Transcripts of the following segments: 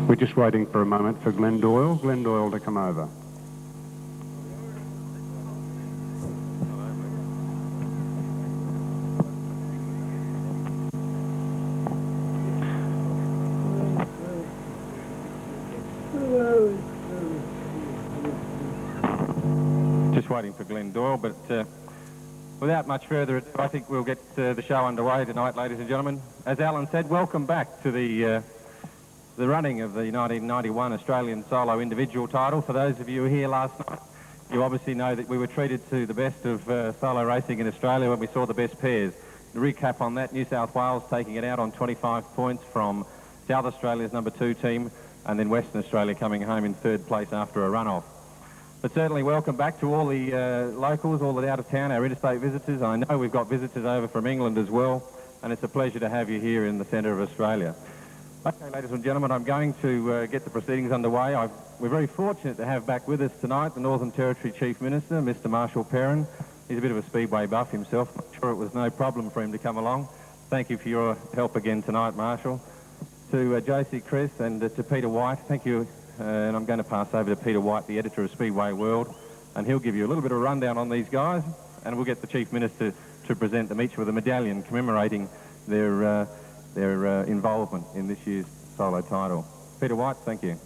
We're just waiting for a moment for Glenn Doyle to come over. Just waiting for Glenn Doyle, but without much further ado, I think we'll get the show underway tonight, ladies and gentlemen. As Alan said, welcome back to the running of the 1991 Australian Solo Individual title. For those of you who were here last night, you obviously know that we were treated to the best of solo racing in Australia when we saw the best pairs. To recap on that, New South Wales taking it out on 25 points from South Australia's number 2 team, and then Western Australia coming home in 3rd place after a run-off. But certainly welcome back to all the locals, all the out-of-town, our interstate visitors. I know we've got visitors over from England as well, and it's a pleasure to have you here in the centre of Australia. Okay, ladies and gentlemen, I'm going to get the proceedings underway. We're very fortunate to have back with us tonight the Northern Territory Chief Minister, Mr. Marshall Perrin. He's a bit of a speedway buff himself. I'm sure it was no problem for him to come along. Thank you for your help again tonight, Marshall. To Josie Chris and to Peter White, thank you. And I'm going to pass over to Peter White, the editor of Speedway World, and he'll give you a little bit of a rundown on these guys, and we'll get the Chief Minister to present them each with a medallion commemorating their involvement in this year's solo title. Peter White, thank you.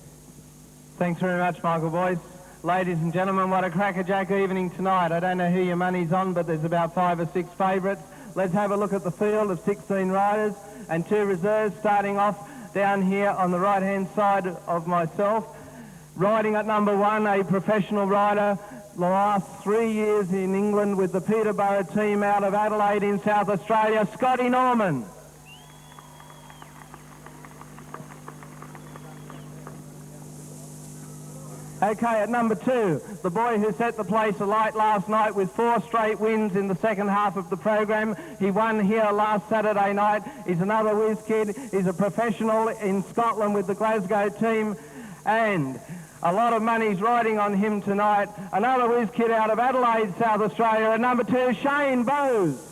Thanks very much, Michael Boyce. Ladies and gentlemen, what a crackerjack evening tonight. I don't know who your money's on, but there's about 5 or 6 favourites. Let's have a look at the field of 16 riders and 2 reserves, starting off down here on the right-hand side of myself. Riding at number 1, a professional rider, the last 3 years in England with the Peterborough team out of Adelaide in South Australia, Scotty Norman. Okay, at number 2, the boy who set the place alight last night with 4 straight wins in the second half of the program. He won here last Saturday night. He's another whiz kid. He's a professional in Scotland with the Glasgow team, and a lot of money's riding on him tonight. Another whiz kid out of Adelaide, South Australia. At number 2, Shane Bowes.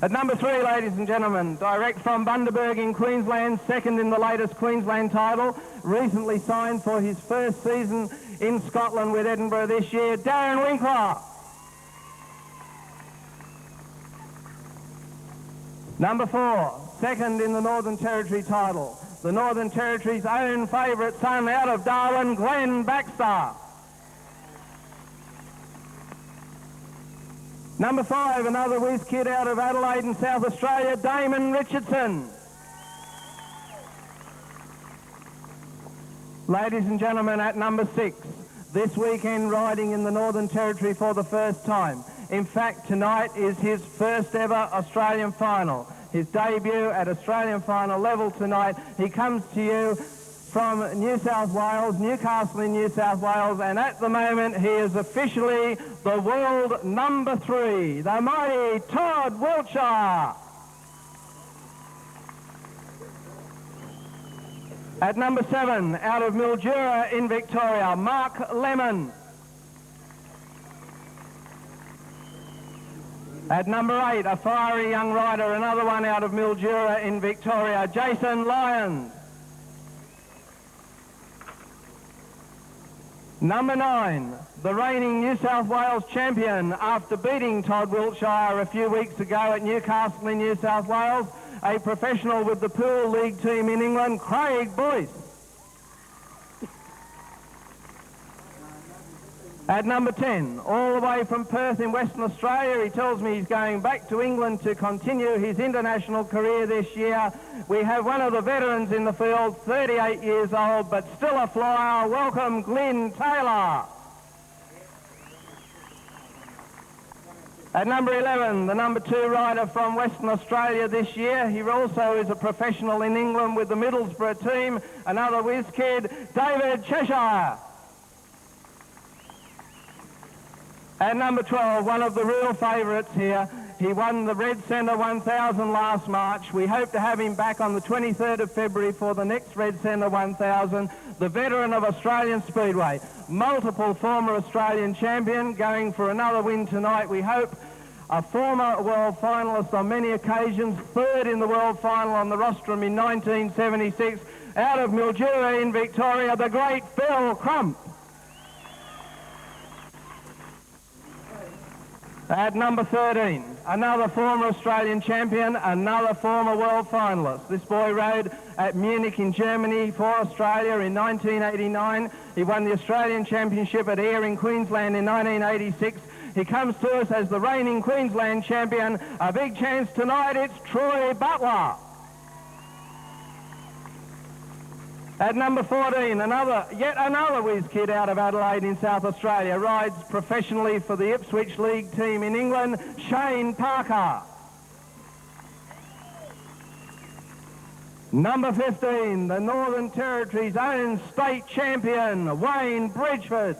At number 3, ladies and gentlemen, direct from Bundaberg in Queensland, second in the latest Queensland title, recently signed for his first season in Scotland with Edinburgh this year, Darren Winkler. Number 4, second in the Northern Territory title, the Northern Territory's own favourite son out of Darwin, Glenn Baxter. Number 5, another whiz kid out of Adelaide in South Australia, Damon Richardson. Ladies and gentlemen, at number 6, this weekend riding in the Northern Territory for the first time. In fact, tonight is his first ever Australian final. His debut at Australian final level tonight. He comes to you from New South Wales, Newcastle in New South Wales, and at the moment he is officially the world number 3, the mighty Todd Wiltshire. At number 7, out of Mildura in Victoria, Mark Lemon. At number 8, a fiery young rider, another one out of Mildura in Victoria, Jason Lyons. Number 9, the reigning New South Wales champion after beating Todd Wiltshire a few weeks ago at Newcastle in New South Wales, a professional with the Pool League team in England, Craig Boyce. At number 10, all the way from Perth in Western Australia, he tells me he's going back to England to continue his international career this year. We have one of the veterans in the field, 38 years old, but still a flyer. Welcome, Glyn Taylor. At number 11, the number 2 rider from Western Australia this year. He also is a professional in England with the Middlesbrough team, another whiz kid, David Cheshire. At number 12, one of the real favourites here. He won the Red Centre 1000 last March. We hope to have him back on the 23rd of February for the next Red Centre 1000. The veteran of Australian Speedway, multiple former Australian champion, going for another win tonight, we hope. a former world finalist on many occasions, third in the world final on the rostrum in 1976, out of Mildura in Victoria, the great Phil Crump. At number 13, another former Australian champion, another former world finalist. This boy rode at Munich in Germany for Australia in 1989. He won the Australian Championship at Ayr in Queensland in 1986. He comes to us as the reigning Queensland champion. A big chance tonight, it's Troy Butler. At number 14, yet another whiz kid out of Adelaide in South Australia, rides professionally for the Ipswich League team in England, Shane Parker. Number 15, the Northern Territory's own state champion, Wayne Bridgeford.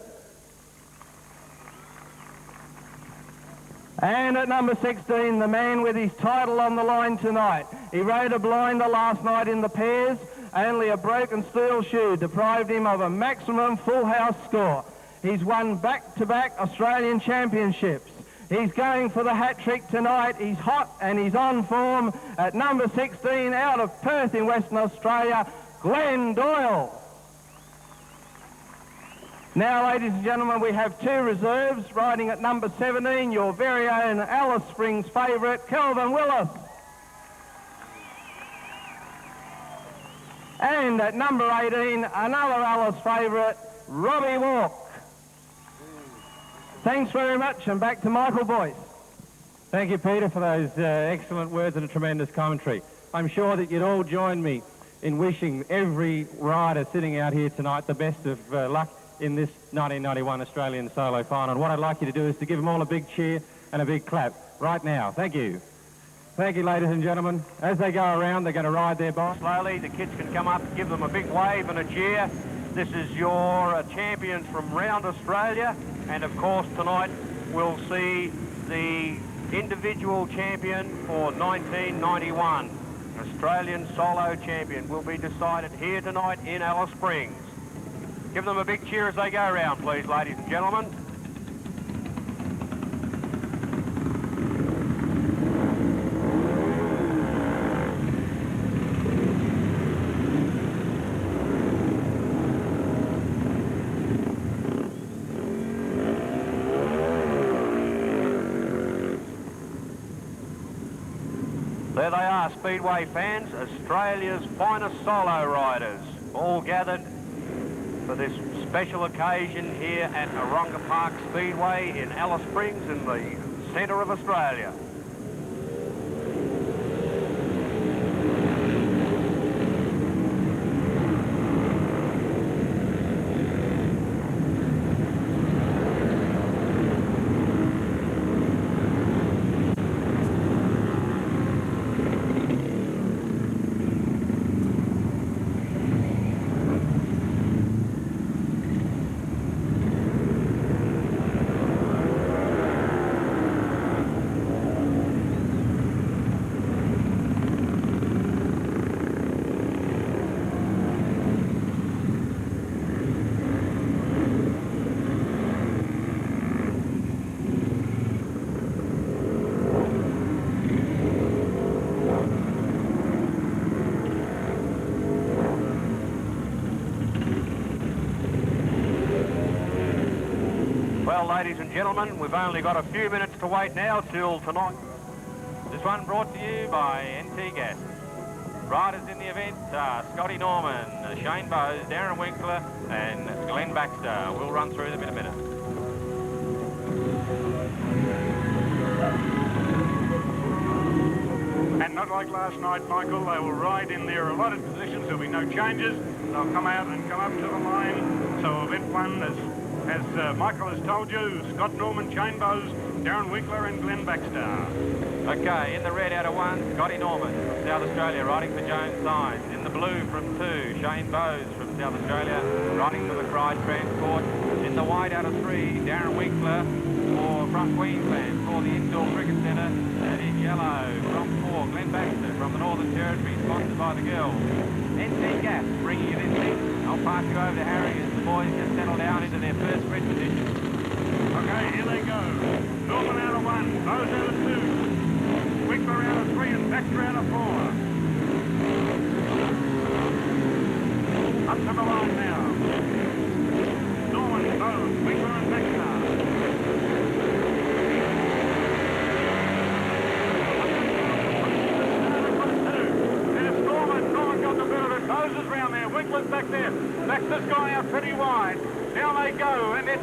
And at number 16, the man with his title on the line tonight. He rode a blinder last night in the pairs. Only a broken steel shoe deprived him of a maximum full house score. He's won back-to-back Australian championships. He's going for the hat-trick tonight. He's hot and he's on form. At number 16, out of Perth in Western Australia, Glenn Doyle. Now, ladies and gentlemen, we have two reserves. Riding at number 17, your very own Alice Springs favourite, Kelvin Willis. And at number 18, another Alice favourite, Robbie Walk. Thanks very much, and back to Michael Boyce. Thank you, Peter, for those excellent words and a tremendous commentary. I'm sure that you'd all join me in wishing every rider sitting out here tonight the best of luck in this 1991 Australian solo final. And what I'd like you to do is to give them all a big cheer and a big clap right now. Thank you. Thank you, ladies and gentlemen. As they go around, they're going to ride their bike. Slowly, the kids can come up, give them a big wave and a cheer. This is your champions from round Australia. And of course, tonight we'll see the individual champion for 1991. Australian solo champion will be decided here tonight in Alice Springs. Give them a big cheer as they go around, please, ladies and gentlemen. There they are, Speedway fans, Australia's finest solo riders, all gathered for this special occasion here at Aronga Park Speedway in Alice Springs in the centre of Australia. Well, ladies and gentlemen, we've only got a few minutes to wait now till tonight. This one brought to you by NT Gas. Riders in the event are Scotty Norman, Shane Bowes, Darren Winkler and Glenn Baxter. We'll run through them in a minute. And not like last night, Michael, they will ride in their allotted positions. There'll be no changes. They'll come out and come up to the line. So event one, as Michael has told you, Scott Norman, Shane Bowes, Darren Winkler and Glenn Baxter. Okay, in the red out of one, Scotty Norman from South Australia riding for Jones Signs. In the blue from two, Shane Bowes from South Australia riding for the Cry Transport. In the white out of three, Darren Winkler from Queensland for the Indoor Cricket Centre. And in yellow from four, Glenn Baxter from the Northern Territory, sponsored by the girls. NT Gas bringing it in next. I'll pass you over to Harry as the boys just settle down into their first grid position. Okay, here they go. Norman out of 1, Bowes out of 2, Wickler out of 3 and Baxter out of 4. Up to the line now. Norman, Bowes, Wickler and Baxter. And it's Norman. Norman got the better of it. Bowes is round there. Wickler's back there. Baxter's gone out pretty wide. Down they go, and it's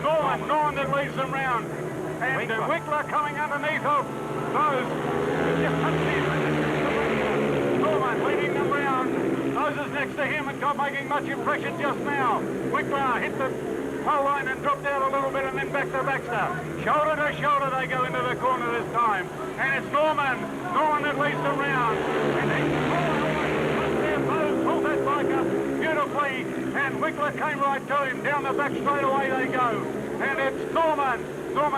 Norman that leads them round. And Wickler coming underneath of Bowes. Just touched him. Norman leading them round. Bowes is next to him and not making much impression just now. Wickler hit the pole line and dropped out a little bit and then back to Baxter. Shoulder to shoulder they go into the corner this time. And it's Norman that leads them round. And he's there. Bowes pulled that bike up beautifully. And Wickler came right to him. Down the back straight away they go. And it's Norman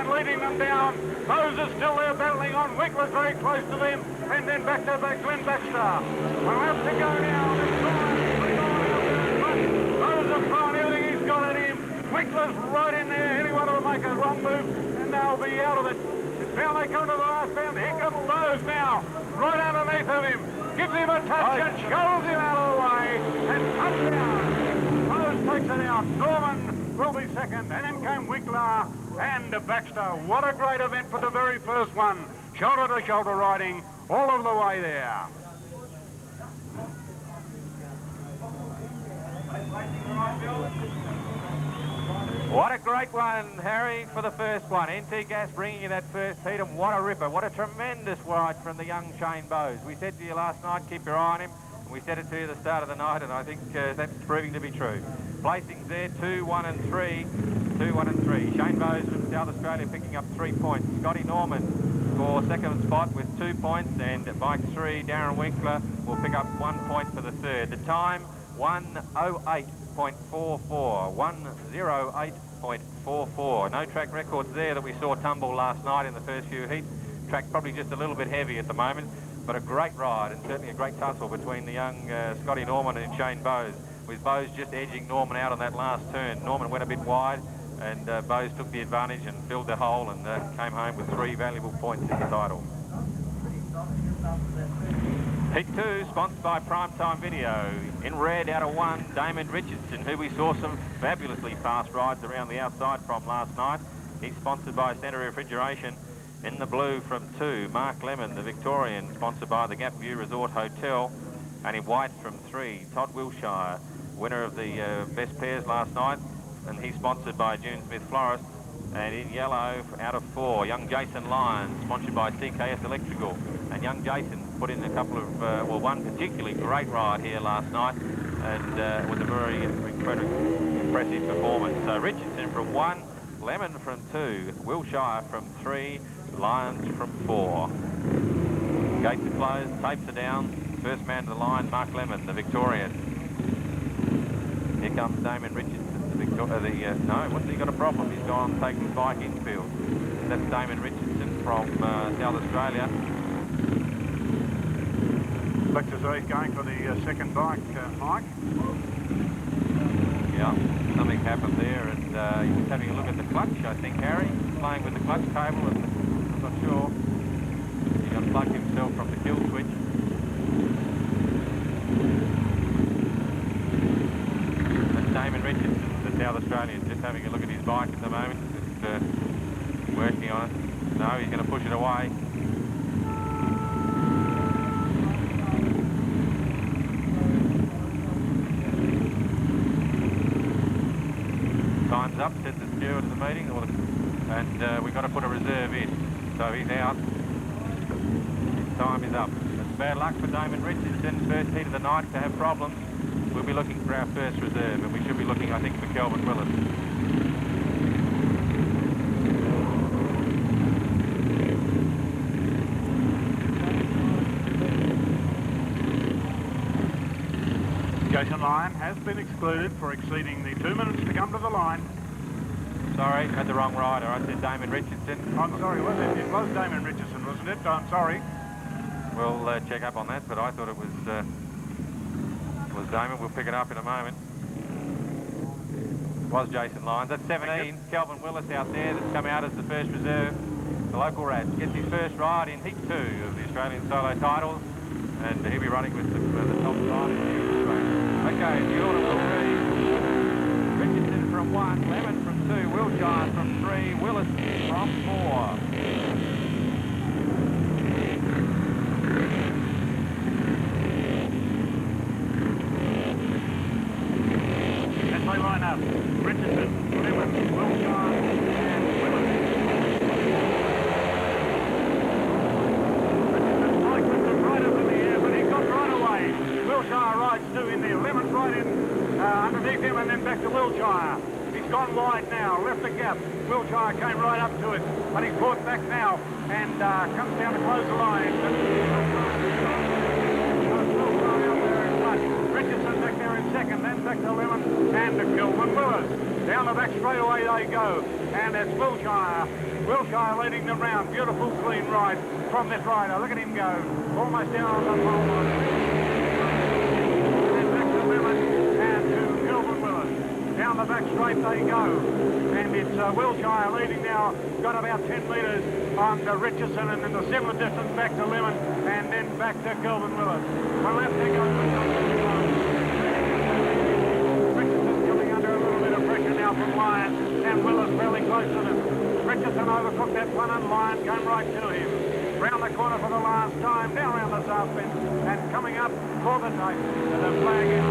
leading them down. Bowes is still there battling on. Wickler's very close to them. And then back to Glenn Baxter. We'll have to go now. It's Norman. Bowes is throwing everything he's got at him. Wickler's right in there. Anyone will make a wrong move and they'll be out of it. Down they come to the last bend. Here comes Bowes now. Right underneath of him. Gives him a touch and shoves him out of the way. And comes down. Bowes takes it out. Norman will be second. And in came Wickler and Baxter. What a great event for the very first one. Shoulder to shoulder riding all of the way there. What a great one, Harry, for the first one. NT Gas bringing you that first heat, and what a ripper. What a tremendous ride from the young Shane Bowes. We said to you last night, keep your eye on him, and we said it to you at the start of the night, and I think that's proving to be true. Placings there, 2, 1 and 3. 2, 1 and 3. Shane Bowes from South Australia picking up 3 points. Scotty Norman for second spot with 2 points, and bike 3, Darren Winkler, will pick up 1 point for the third. The time, 1:08.44. 1:08.44. No track records there that we saw tumble last night in the first few heats. Track probably just a little bit heavy at the moment, but a great ride and certainly a great tussle between the young Scotty Norman and Shane Bowes, with Bowes just edging Norman out on that last turn. Norman went a bit wide and Bowes took the advantage and filled the hole and came home with 3 valuable points in the title. Heat 2, sponsored by Primetime Video. In red, out of 1, Damon Richardson, who we saw some fabulously fast rides around the outside from last night. He's sponsored by Centre Refrigeration. In the blue from 2, Mark Lemon, the Victorian, sponsored by the Gap View Resort Hotel. And in white from 3, Todd Wilshire, winner of the best pairs last night, and he's sponsored by June Smith Florist. And in yellow, out of 4, young Jason Lyons, sponsored by CKS Electrical. And young Jason put in a couple of, one particularly great ride here last night, and it was a very impressive performance. So Richardson from 1, Lemon from 2, Wilshire from 3, Lyons from 4. Gates are closed, tapes are down. First man to the line, Mark Lemon, the Victorian. Here comes Damon Richardson, what's he got a problem? He's gone and taken his bike infield. That's Damon Richardson from South Australia. Looks as though he's going for the second bike, Mike. Yeah, something happened there, and he was having a look at the clutch, I think, Harry, playing with the clutch cable, and I'm not sure. He unplugged himself from the kill switch. That's Damon Richardson, the South Australian, just having a look at his bike at the moment, just working on it. No, he's going to push it away. Time's up, said the steward of the meeting, and we've got to put a reserve in. So he's out. His time is up. It's bad luck for Damon Richardson, first heat of the night, to have problems. We'll be looking for our first reserve, and we should be looking, I think, for Kelvin Willis. Jason Lyon has been excluded for exceeding the 2 minutes to come to the line. Sorry, had the wrong rider. I said Damon Richardson. I'm sorry, was it? It was Damon Richardson, wasn't it? I'm sorry. We'll check up on that, but I thought it was Damon. We'll pick it up in a moment. was Jason Lyons. That's 17, Kelvin Willis out there that's come out as the first reserve. The local rat gets his first ride in heat 2 of the Australian solo titles, and he'll be running with the top side. Okay, the order will be Richardson from 1, Lemon from 2, Wilshire from 3, Willis from 4. As they line up, Richardson, Lemon, Wilshire and Willis. Richardson cycling right up in the air, but he got right away. Wilshire rides 2 in there. Lemon's right in underneath him and then back to Wilshire. He's gone wide now, left the gap. Wilshire came right up to it, but he's brought back now and comes down to close the line. Richardson back there in second, then back to Lemon and to Kelvin Willis. Down the back straightaway they go, and it's Wilshire. Wilshire leading them round. Beautiful clean ride from this rider. Look at him go, almost down on the pole line. And back to Lemon and to Kelvin Willis. Down the back straight they go, and it's Wilshire leading now. Got about 10 metres on to Richardson, and then the similar distance back to Lemon, and then back to Kelvin Willis. The left they go. Now from Lyons, and Willis fairly close to them. Richardson overtook that one and Lyons came right to him. Round the corner for the last time, down around the south bend, and coming up for the tape. And the flag is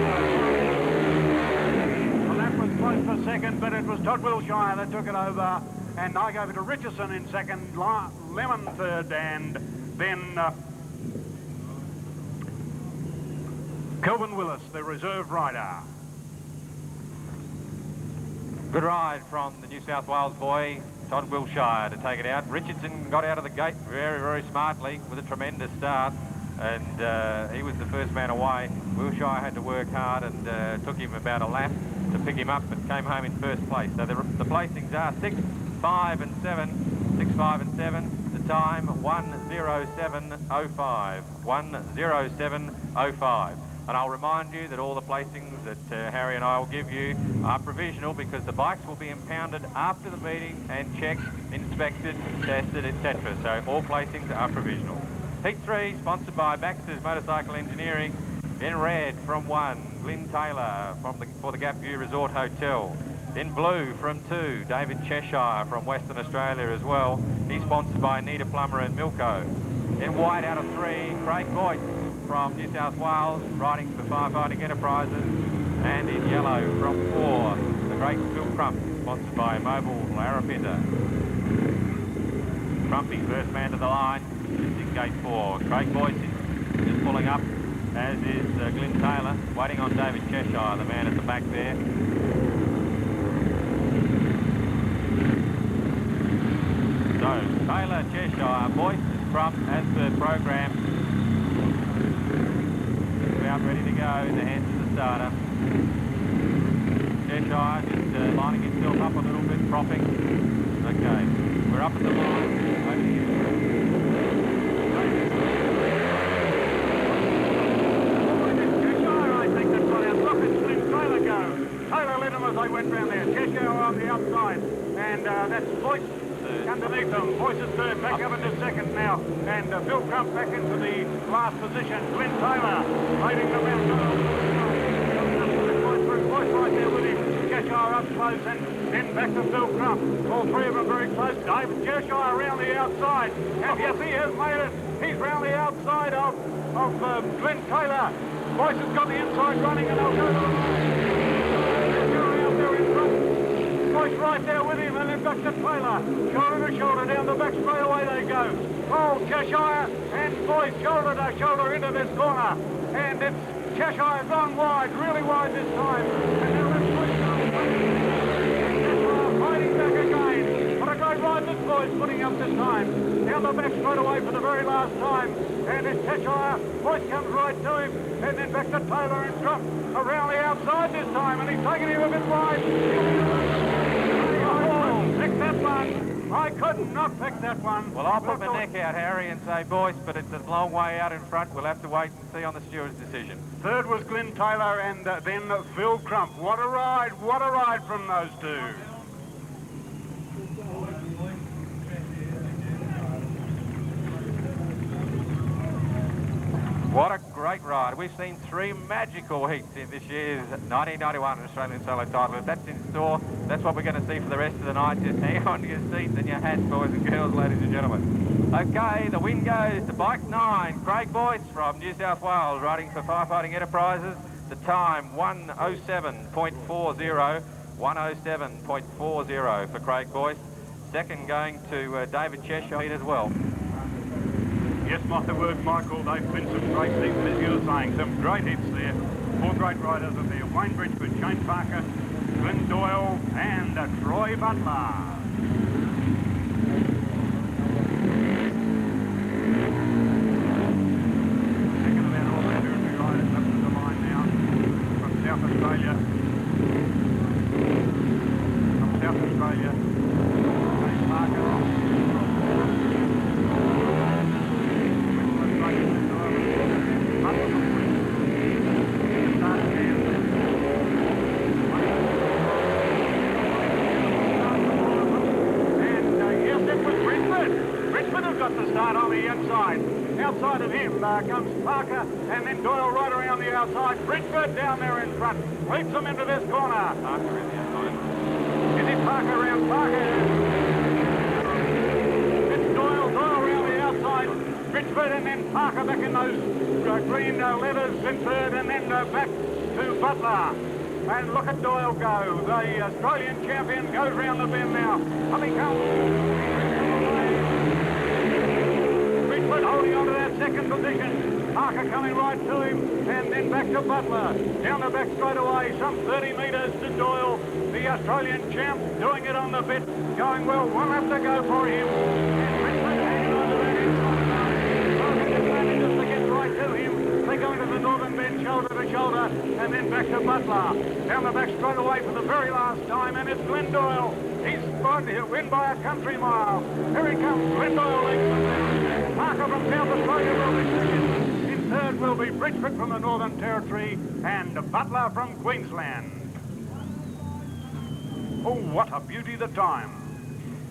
well, that was close for second, but it was Todd Wilshire that took it over. And I gave it to Richardson in second, Lemon third, and then Kelvin Willis, the reserve rider. Good ride from the New South Wales boy, Todd Wilshire, to take it out. Richardson got out of the gate very, very smartly with a tremendous start, and he was the first man away. Wilshire had to work hard and took him about a lap to pick him up, but came home in first place. So the placings are 6, 5 and 7. 6, 5 and 7. The time 1:07:05. 1:07:05. And I'll remind you that all the placings that Harry and I will give you are provisional, because the bikes will be impounded after the meeting and checked, inspected, tested, etc. So all placings are provisional. Heat 3, sponsored by Baxter's Motorcycle Engineering. In red from 1, Glyn Taylor for the Gap View Resort Hotel. In blue from 2, David Cheshire from Western Australia as well. He's sponsored by Nita Plummer and Milko. In white out of 3, Craig Boyce from New South Wales, riding for Firefighting Enterprises. And in yellow from 4, the great Phil Crump, sponsored by Mobile Larapinta. Crumpy, first man to the line, is in gate 4. Craig Boyce is just pulling up, as is Glyn Taylor, waiting on David Cheshire, the man at the back there. So, Taylor, Cheshire, Boyce, Crump, as per program. About ready to go in the hands of the starter. Cheshire just lining himself up a little bit, propping. Okay, we're up at the line. Over to you. Cheshire, I think that's what our look at Taylor go. Taylor led them as they went round there. Cheshire on the outside, and that's Boyce underneath them. Boyce is third, back up into second now, and Phil Crump back into the last position. Glyn Taylor leading them out. Boyce right there with him. Cheshire up close, and then back to Phil Crump. All three of them very close. David Cheshire around the outside, and yes, he has made it. He's round the outside of Glyn Taylor. Boyce has got the inside running, and they'll go to the line. Boyce right there with him, and then back to Taylor. Shoulder to shoulder down the back straightaway they go. Oh, Cheshire and Boyce shoulder to shoulder into this corner. And it's Cheshire gone wide, really wide this time. And now it's Boyce Cheshire fighting back again. What a great ride this Boyce putting up this time. Down the back straightaway for the very last time. And it's Cheshire. Boyce comes right to him. And then back to Taylor and Trump around the outside this time. And he's taking him a bit wide. Next that one, I could not pick that one. Well, I'll put my neck out, Harry, and say Boyce, but it's a long way out in front. We'll have to wait and see on the steward's decision. Third was Glenn Taylor and then Phil Crump. What a ride from those two. What a great ride. We've seen 3 magical heats in this year's 1991 Australian Solo title. If that's in store, that's what we're going to see for the rest of the night. Just hang on to your seats and your hats, boys and girls, ladies and gentlemen. Okay, the win goes to Bike 9, Craig Boyce from New South Wales, riding for Firefighting Enterprises. The time, 1:07.40, 1:07.40 for Craig Boyce. Second going to David Cheshire as well. Yes, the word, Michael. They've been some great heats, as you were saying. Some great hits there. 4 great riders are there. Wayne Bridgeford, Shane Parker, Glenn Doyle, and Troy Butler. Second of our Northern Territory riders up to the line now from South Australia. Shane Parker. Outside of him comes Parker, and then Doyle right around the outside. Bridgeford down there in front. Leaps them into this corner. Parker in the outside. Is it Parker around Parker? It's Doyle around the outside. Bridgeford and then Parker back in those green leathers in third, and then back to Butler. And look at Doyle go. The Australian champion goes round the bend now. Up he comes. Holding on to that second position. Parker coming right to him, and then back to Butler. Down the back straight away, some 30 metres to Doyle. The Australian champ doing it on the bit. Going well, 1 lap to go for him. And Bridgeford hanging on to that inside line. Parker just manages to get right to him. They go into the northern bend, shoulder to shoulder, and then back to Butler. Down the back straight away for the very last time, and it's Glenn Doyle. He's spun, he'll win by a country mile. Here he comes, Glenn Doyle leads them down. Parker from South Australia will be second. In third will be Bridgeford from the Northern Territory and Butler from Queensland. Oh, what a beauty the time.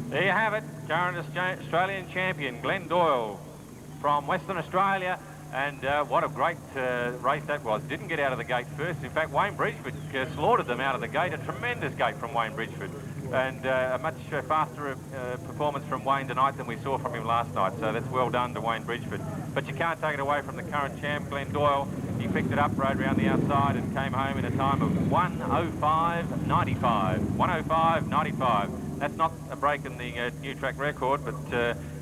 There you have it, current Australian champion Glenn Doyle from Western Australia. And what a great race that was. Didn't get out of the gate first. In fact, Wayne Bridgeford slaughtered them out of the gate. A tremendous gate from Wayne Bridgeford. And a much faster performance from Wayne tonight than we saw from him last night. So that's well done to Wayne Bridgeford. But you can't take it away from the current champ, Glenn Doyle. He picked it up, rode round the outside and came home in a time of 1:05.95. 1:05.95. That's not a break in the new track record, but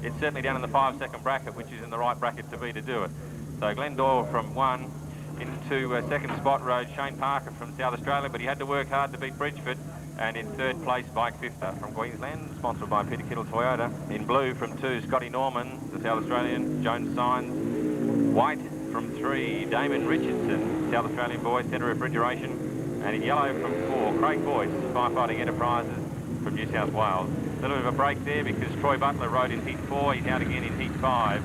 it's certainly down in the 5-second bracket, which is in the right bracket to be to do it. So Glenn Doyle from 1 into second spot rode Shane Parker from South Australia, but he had to work hard to beat Bridgeford. And in third place, Bike Fifter from Queensland, sponsored by Peter Kittle Toyota. In blue from 2, Scotty Norman, the South Australian, Jones Signs. White from 3, Damon Richardson, South Australian boy, Centre Refrigeration. And in yellow from 4, Craig Boyce, Firefighting Enterprises from New South Wales. A little bit of a break there because Troy Butler rode in heat 4, he's out again in heat 5.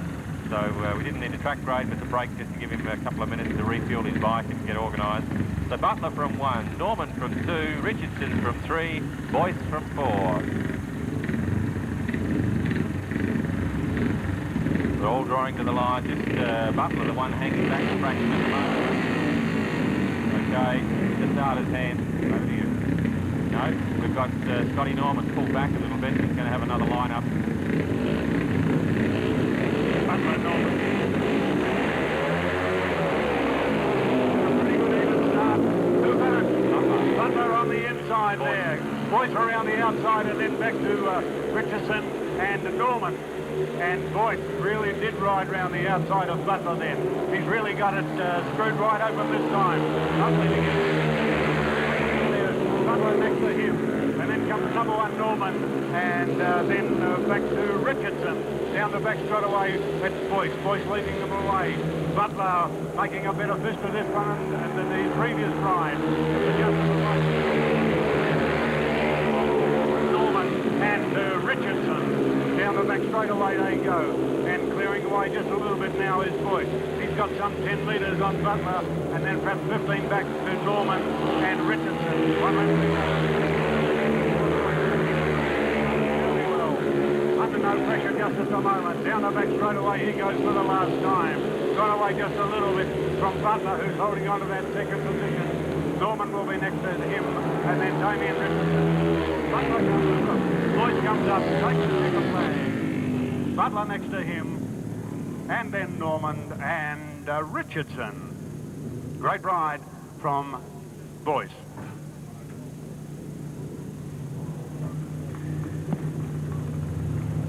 So we didn't need a track grade, but the break just to give him a couple of minutes to refuel his bike and get organised. So Butler from 1, Norman from 2, Richardson from 3, Boyce from 4. They're all drawing to the line, just Butler, the one hanging back a fraction at the moment. Okay, the starter's hand, over to you. No, we've got Scotty Norman pulled back a little bit, he's going to have another line-up. Butler, Norman. Pretty good even start. Who got it? Butler on the inside there. Boyce around the outside and then back to Richardson and Norman. And Boyce really did ride round the outside of Butler then. He's really got it screwed right open this time. Not leaving it. There's Butler next to him. And then comes number 1 Norman. And then back to Richardson. Down the back straight away, it's Boyce. Boyce leading them away. Butler making a better fist of this one than the previous ride. Norman and Richardson. the back straight away they go. And clearing away just a little bit now is Boyce. He's got some 10 metres on Butler, and then perhaps 15 back to Norman and Richardson. One left to go. Under no pressure just at the moment. Down the back straight away he goes for the last time. Gone away just a little bit from Butler, who's holding on to that second position. Norman will be next to him, and then Damien Richardson. Butler comes up. Boyce comes up, takes the second flag. Butler next to him, and then Norman and Richardson. Great ride from Boyce.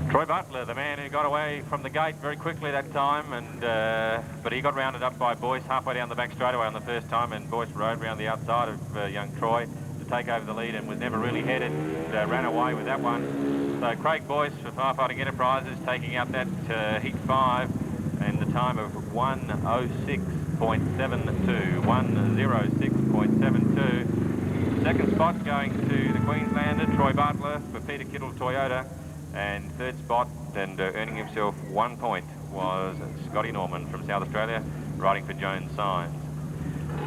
Troy Butler, the man who got away from the gate very quickly that time, and but he got rounded up by Boyce halfway down the back straightaway on the first time, and Boyce rode round the outside of young Troy to take over the lead and was never really headed, ran away with that one. So Craig Boyce for Firefighting Enterprises taking out that heat 5 and the time of 1:06.72. 1:06.72. Second spot going to the Queenslander, Troy Butler for Peter Kittle Toyota. And third spot, and earning himself 1 point, was Scotty Norman from South Australia, riding for Jones Signs.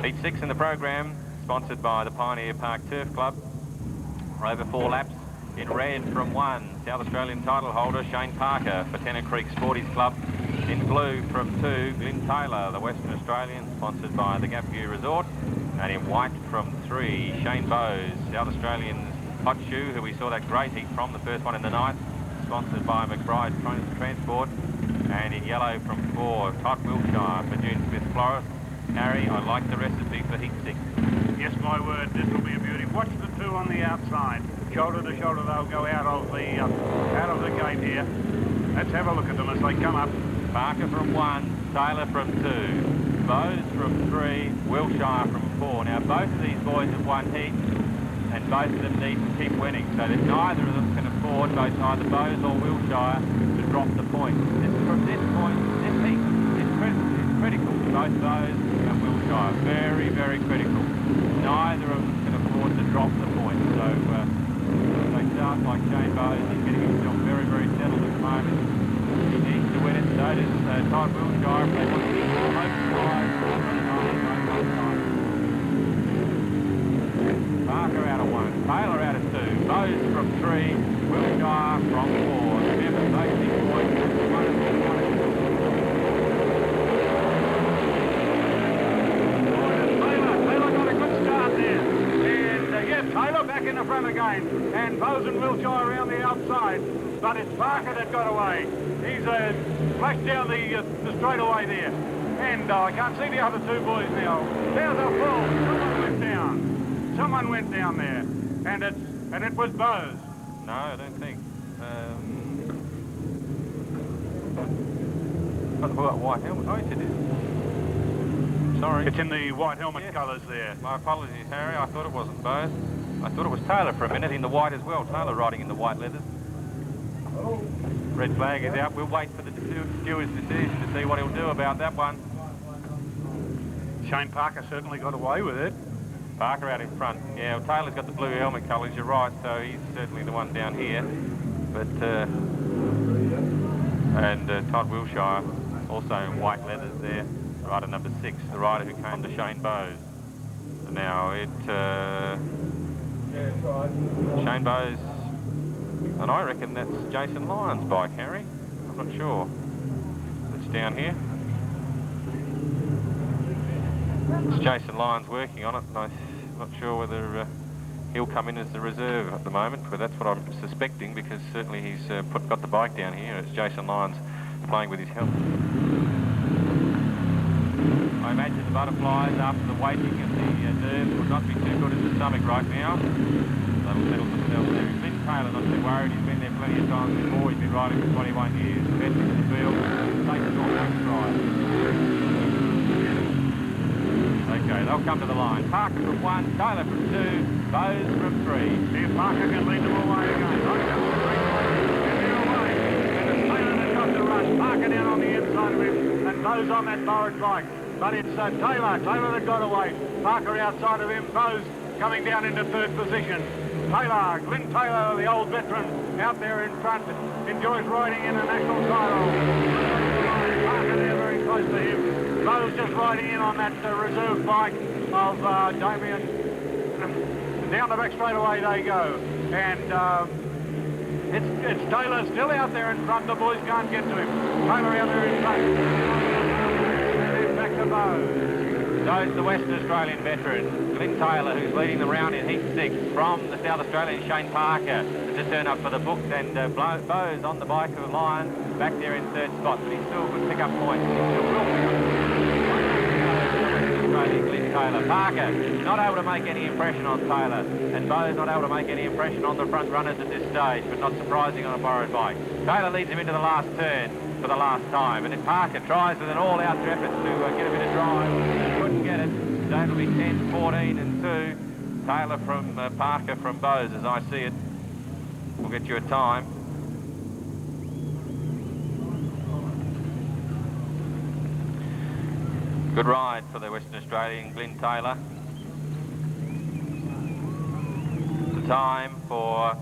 Heat 6 in the program, sponsored by the Pioneer Park Turf Club. Over 4 laps. In red from 1, South Australian title holder Shane Parker for Tennant Creek Sporties Club. In blue from 2, Glyn Taylor, the Western Australian, sponsored by the Gap View Resort. And in white from 3, Shane Bowes, South Australian's Hot Shoe, who we saw that great heat from, the first one in the night, sponsored by McBride Transport. And in yellow from 4, Todd Wilshire for June Smith Florist. Harry, I like the recipe for heat 6. Yes, my word, this will be a beauty. Watch the 2 on the outside. Shoulder to shoulder, they'll go out of the gate here. Let's have a look at them as they come up. Parker from 1, Taylor from 2, Bowes from 3, Wilshire from 4. Now, both of these boys have won heat, and both of them need to keep winning, so that neither of them can afford, both either Bowes or Wilshire, to drop the point. From this point, this heat is critical to both Bowes and Wilshire. Very, very critical. Neither of them can afford to drop the point. So they start like Shane Bowes. He's getting himself very, very settled at the moment. He needs to win it. So does Todd Wilshire. If they want to keep all open wide, Parker out of 1, Taylor out of 2, Bowes from 3, Wilshire from 4. Remember, those 6 points, 1 and 2. Taylor got a good start there. And yes, Taylor back in the front again. And Bowes and Wilshire around the outside. But it's Parker that got away. He's flashed down the straightaway there. And I can't see the other 2 boys now. There's a fall. Someone went down. Someone went down there, and it was Bowes. No, I don't think. White helmet. Oh, yes, it is. Sorry. It's in the white helmet colours there. My apologies, Harry. I thought it wasn't Bowes. I thought it was Taylor for a minute in the white as well. Taylor riding in the white leathers. Red flag is out. We'll wait for the steward's decision to see what he'll do about that one. Shane Parker certainly got away with it. Parker out in front. Yeah, well, Taylor's got the blue helmet colours, you're right, so he's certainly the one down here. But, Todd Wilshire, also in white leathers there, rider number 6, the rider who came to Shane Bowes. Now, Shane Bowes, and I reckon that's Jason Lyons' bike, Harry. I'm not sure. It's down here. It's Jason Lyons working on it, and I'm not sure whether he'll come in as the reserve at the moment, but that's what I'm suspecting, because certainly he's got the bike down here. It's Jason Lyons playing with his helmet. I imagine the butterflies, after the waiting and the nerves, would not be too good in the stomach right now. They'll settle themselves there. Glyn Taylor, not too worried. He's been there plenty of times before. He's been riding for 21 years, veteran in the field. Takes it all next ride. Okay, they'll come to the line. Parker from 1, Taylor from 2, Bowes from 3. See if Parker can lead them away again. And they're away. And it's Taylor that got the rush. Parker down on the inside of him, and Bowes on that borrowed bike. But it's Taylor that got away. Parker outside of him, Bowes coming down into 3rd position. Taylor, Glyn Taylor, the old veteran, out there in front, enjoys riding in a national title. Parker there very close to him. Bowes just riding in on that reserve bike of Damien. Down the back straightaway they go. And it's Taylor still out there in front. The boys can't get to him. Taylor out there in front. And then back to Bowes. Goes the Western Australian veteran, Glyn Taylor, who's leading the round in heat 6 from the South Australian Shane Parker to turn up for the books, and Bowes on the bike of Lion back there in third spot, but he still could pick up points. Glyn Taylor. Parker not able to make any impression on Taylor, and Bowes not able to make any impression on the front runners at this stage, but not surprising on a borrowed bike. Taylor leads him into the last turn for the last time, and if Parker tries with an all-out effort to get a bit of drive, couldn't get it. So it'll be 10, 14 and 2. Taylor from Parker from Bowes, as I see it. We'll get you a time. Good ride for the Western Australian Glyn Taylor. The time for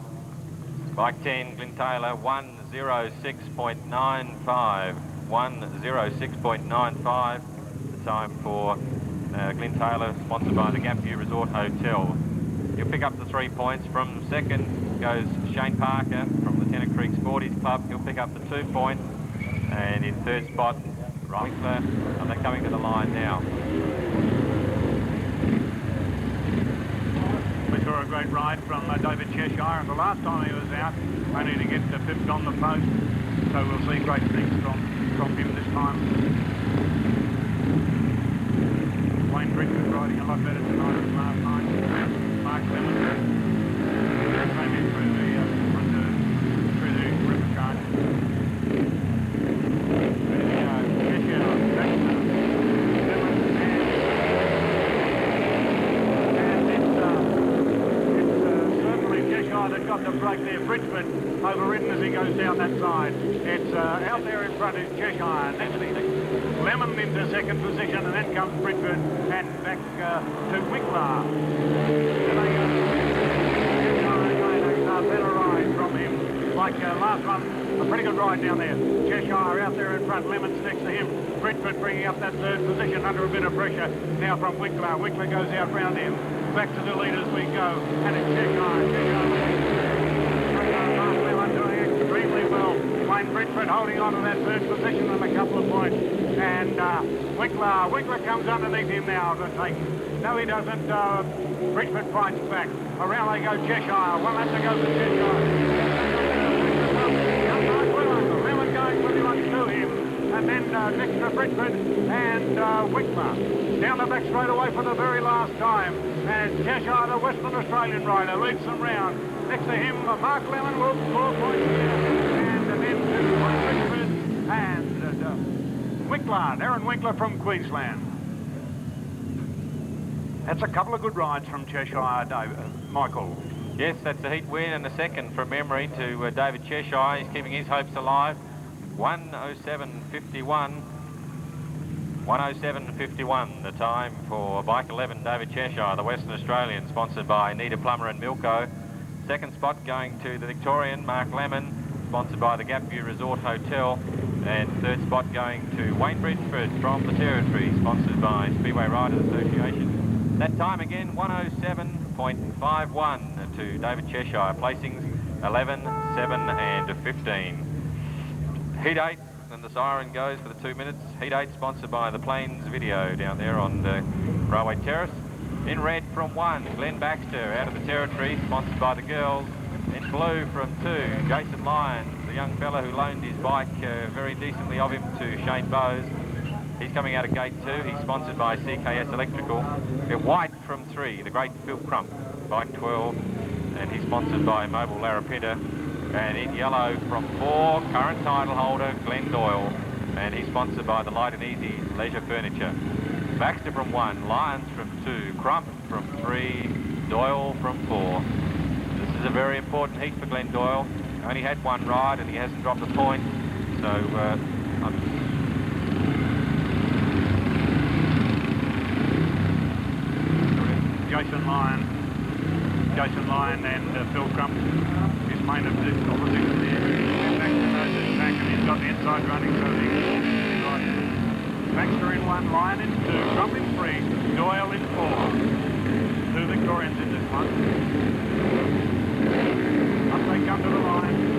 bike 10, Glyn Taylor, 1:06.95. 1:06.95. The time for Glyn Taylor, sponsored by the Gap View Resort Hotel. He'll pick up the 3 points. From second goes Shane Parker from the Tennant Creek Sporties Club. He'll pick up the 2 points. And in third spot, Winkler, and they're coming to the line now. We saw a great ride from David Cheshire, and the last time he was out, only to get pipped on the post. So we'll see great things from him this time. Wayne Bridgford riding a lot better tonight than last night. Mark Lemon came in through the river card. That got the break there. Bridgford overridden as he goes down that side. It's out there in front is Cheshire. Lemon into second position, and then comes Bridgford and back to Winkler. A better ride from him. Like last one, a pretty good ride down there. Cheshire out there in front, Lemon's next to him. Bridgford bringing up that third position under a bit of pressure. Now from Winkler. Winkler goes out round him. Back to the lead as we go. And it's Cheshire. Mark Lemon doing extremely well. Wayne Bridgford holding on to that third position and a couple of points. And Winkler comes underneath him now to take. No, he doesn't. Bridgford fights back. Around they go Cheshire. One lap to go for Cheshire. Lemon going pretty much to him. And then next to Bridgford and Winkler. Down the back straight away for the very last time. And Cheshire, the Western Australian rider, leads them round. Next to him, Mark Lemon will 4 points here. And then Bridgford and Winkler, Aaron Winkler from Queensland. That's a couple of good rides from Cheshire, Michael. Yes, that's a heat win and a second from memory to David Cheshire. He's keeping his hopes alive. 1:07.51. 1:07.51, the time for bike 11, David Cheshire, the Western Australian, sponsored by Nita Plummer and Milko. Second spot going to the Victorian, Mark Lemon, sponsored by the Gap View Resort Hotel. And third spot going to Wayne Bridgford from the Territory, sponsored by Speedway Riders Association. That time again, 1:07.51 to David Cheshire. Placings 11, 7 and 15. Heat 8, and the siren goes for the 2 minutes. Heat 8 sponsored by the Plains Video down there on Railway Terrace. In red from 1, Glenn Baxter out of the Territory, sponsored by the girls. In blue from 2, Jason Lyons, the young fella who loaned his bike very decently of him to Shane Bowes. He's coming out of gate 2. He's sponsored by CKS Electrical. In white from 3, the great Phil Crump, bike 12, and he's sponsored by Mobile Larapinta. And in yellow from 4, current title holder Glenn Doyle, and he's sponsored by the Light and Easy Leisure Furniture. Baxter from 1, Lyons from 2, Crump from 3, Doyle from 4. This is a very important heat for Glenn Doyle. Only had one ride and he hasn't dropped a point, so Jason line, and Phil Crump is main opposition there. And Baxter knows his track, and he's got the inside running, so he's got Baxter in one, line in two, Crump in three, Doyle in four. Two Victorians in this one. Up they come to the line.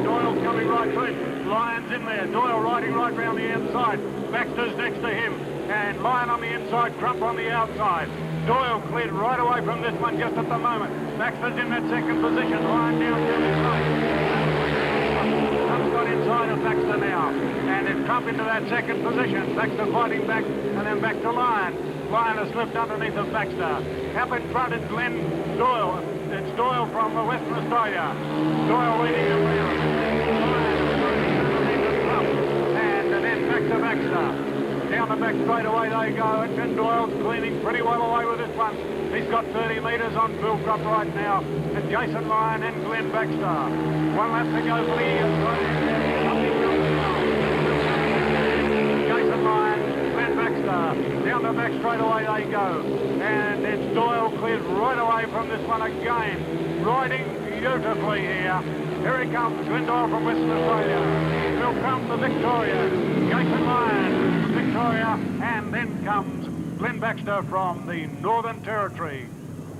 Doyle coming right to him. Lyon's in there. Doyle riding right round the outside. Baxter's next to him. And Lyon on the inside, Crump on the outside. Doyle cleared right away from this one just at the moment. Baxter's in that second position. Lyon down to his right. Crump's got inside of Baxter now. And it's Crump into that second position. Baxter fighting back and then back to Lyon. Lyon has slipped underneath of Baxter. Up in front is Glenn Doyle. It's Doyle from Western Australia. Doyle leading around. And then back to Baxter. Down the back straight away they go. And Glenn Doyle's cleaning pretty well away with this one. He's got 30 metres on Phil Crump right now. And Jason Lyon and Glenn Baxter. One lap to go for the Jason Lyon, Glenn Baxter. Down the back straight away they go. And it's Doyle cleared right away from this one again. Riding beautifully here. Here he comes, Glenn Doyle from Western Australia. Phil Crump, the Victoria. Jason Lyon, Victoria. And then comes Glenn Baxter from the Northern Territory.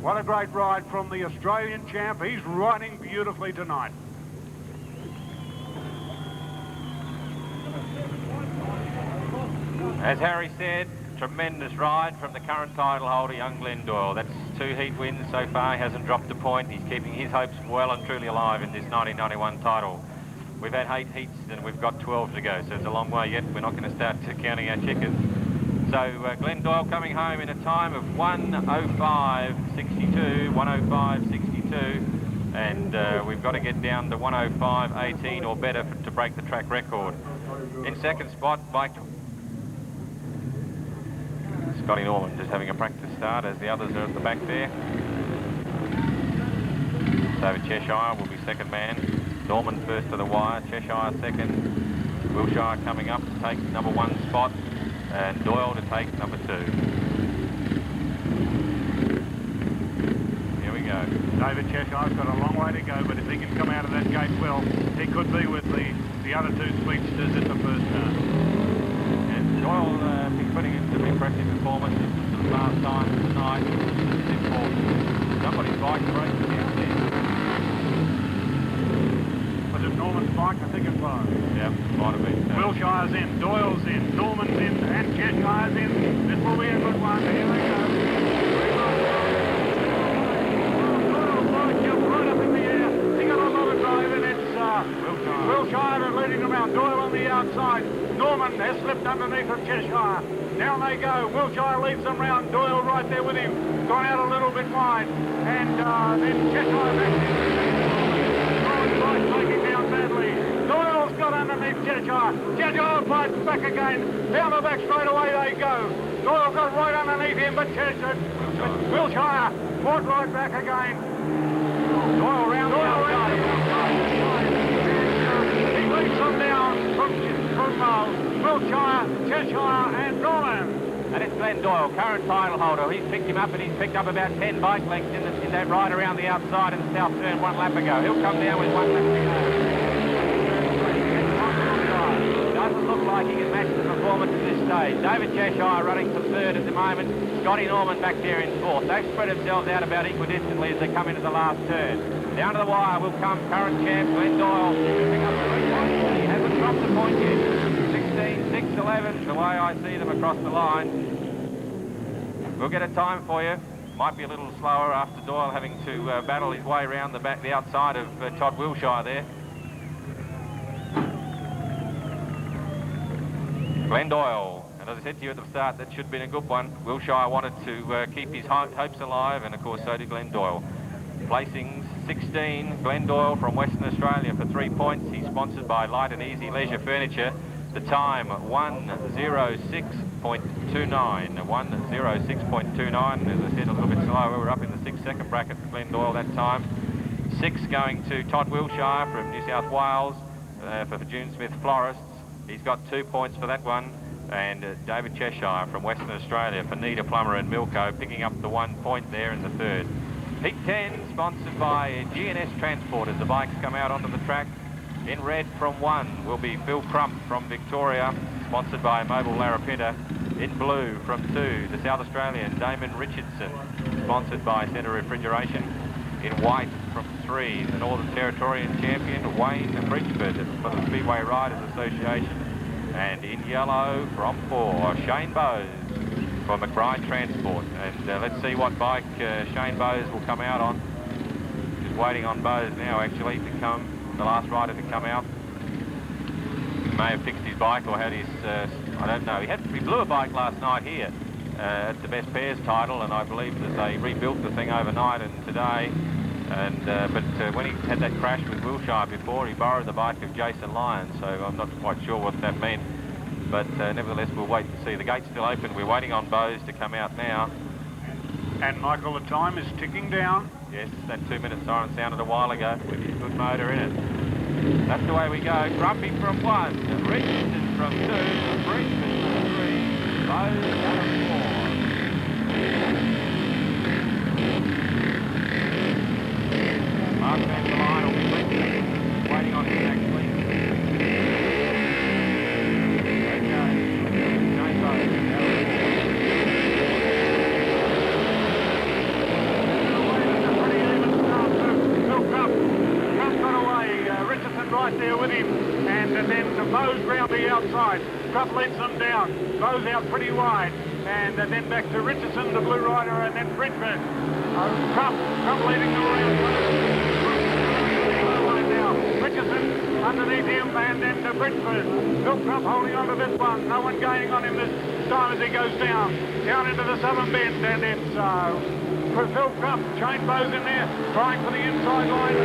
What a great ride from the Australian champ. He's riding beautifully tonight. As Harry said, tremendous ride from the current title holder, young Glenn Doyle. That's 2 heat wins so far. He hasn't dropped a point. He's keeping his hopes well and truly alive in this 1991 title. We've had 8 heats and we've got 12 to go, so it's a long way yet. We're not going to start counting our chickens. So Glenn Doyle coming home in a time of 1:05.62, 1:05.62, and we've got to get down to 1:05.18 or better to break the track record. In second spot, Scotty Norman just having a practice start as the others are at the back there. David Cheshire will be second man. Norman first to the wire, Cheshire second. Wilshire coming up to take number 1 spot and Doyle to take number 2. Here we go. David Cheshire's got a long way to go, but if he can come out of that gate well, he could be with the other 2 speedsters at the first turn. Doyle been putting in some impressive performances for the last time tonight. It's important. Somebody's bike breaking down there. Was it Norman's bike? I think it was. Yeah, might have been. Wilshire's in, Doyle's in, Norman's in, and Cheshire's in. This will be a good one. Here we go. Doyle's bike jumped right up in the air. He got a lot of drive, and it's Wilshire leading around. Doyle on the outside. Norman has slipped underneath of Cheshire. Down they go. Wilshire leads them round. Doyle right there with him. Gone out a little bit wide. And then Cheshire back in. Norman's bike breaking down badly. Doyle's got underneath Cheshire. Cheshire fights back again. Down the back straight away they go. Doyle got right underneath him, but Wilshire fought right back again. Doyle round the outside. He leads them down from Wilshire, Cheshire and Norman. And it's Glenn Doyle, current title holder. He's picked him up and he's picked up about 10 bike lengths in that ride around the outside in the south turn 1 lap ago. He'll come down with 1 lap to go. Doesn't look like he can match the performance at this stage. David Cheshire running for third at the moment. Scotty Norman back there in fourth. They've spread themselves out about equidistantly as they come into the last turn. Down to the wire will come current champ Glenn Doyle. Picking up 3 points. He hasn't dropped a point yet. 16.6.11, the way I see them across the line. We'll get a time for you. Might be a little slower after Doyle having to battle his way around the outside of Todd Wilshire there. Glenn Doyle, and as I said to you at the start, that should have been a good one. Wilshire wanted to keep his hopes alive, and of course so did Glenn Doyle. Placings 16, Glenn Doyle from Western Australia for 3 points. He's sponsored by Light and Easy Leisure Furniture. The time 1:06.29. 1:06.29. As I said, a little bit slower. We're up in the 6-second bracket for Glenn Doyle that time. 6 going to Todd Wilshire from New South Wales for June Smith Florists. He's got 2 points for that one. and David Cheshire from Western Australia for Nita Plummer and Milko, picking up the 1 point there in the third. Heat 10, sponsored by GNS Transport, as the bikes come out onto the track. In red from 1 will be Phil Crump from Victoria, sponsored by Mobile Larapinta. In blue from 2, the South Australian Damon Richardson, sponsored by Centre Refrigeration. In white from 3, the Northern Territorian champion Wayne Bridgford for the Speedway Riders Association. And in yellow from 4, Shane Bowes for McBride Transport. And let's see what bike Shane Bowes will come out on. Just waiting on Bowes now, actually, to come, the last rider to come out. He may have fixed his bike or had his, I don't know. He blew a bike last night here at the Best Pairs title, and I believe that they rebuilt the thing overnight and today. And but when he had that crash with Wilshire before, he borrowed the bike of Jason Lyons, so I'm not quite sure what that meant. But nevertheless, we'll wait and see. The gate's still open. We're waiting on Bowes to come out now. And Michael, the time is ticking down. Yes, that 2-minute siren sounded a while ago with his good motor in it. That's the way we go. Grumpy from 1, Richardson from 2, Brisbane from 3, Bowes out of 4. Last man to the line will be Richardson. Waiting on him, actually. Right there with him, and then Bowes round the outside. Crump lets them down. Bowes out pretty wide, and then back to Richardson, the blue rider, and then Bridgford. Crump leading them around. Now Richardson underneath him, and then to Bridgford. Phil Crump holding on to this one. No one gaining on him this time as he goes down into the southern bend, and it's for Phil Crump. Shane Bowes in there, trying for the inside line.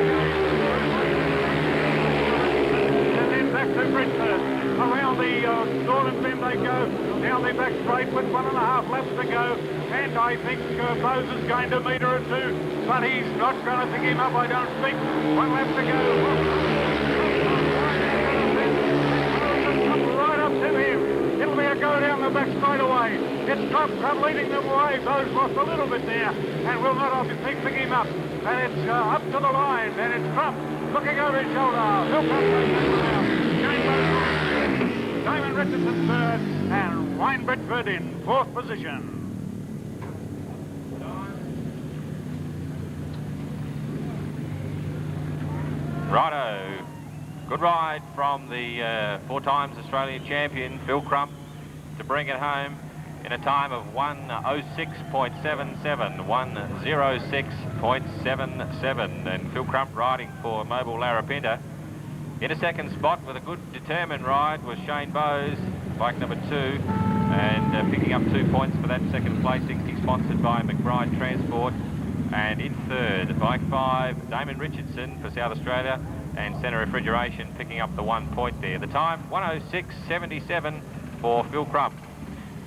Back to Bridgford. Around the northern bend they go. Down the back straight with 1.5 laps to go. And I think Bowes is going to metre or two, but he's not going to pick him up, I don't think. 1 lap to go. Right up to him. It'll be a go down the back straight away. It's Crump leading them away. Bowes lost a little bit there and will not obviously pick him up. And it's up to the line, and it's Crump looking over his shoulder. He'll come Damon Richardson third, and Wayne Bridgford in 4th position. Righto. Good ride from the 4 times Australian champion, Phil Crump, to bring it home in a time of 1:06.77, 1:06.77. And Phil Crump riding for Mobile Larapinta. In a second spot with a good determined ride was Shane Bowes, bike number 2, and picking up 2 points for that second placing. He's sponsored by McBride Transport. And in third, bike 5, Damon Richardson for South Australia, and Centre Refrigeration picking up the 1 point there. The time, 1:06.77 for Phil Crump.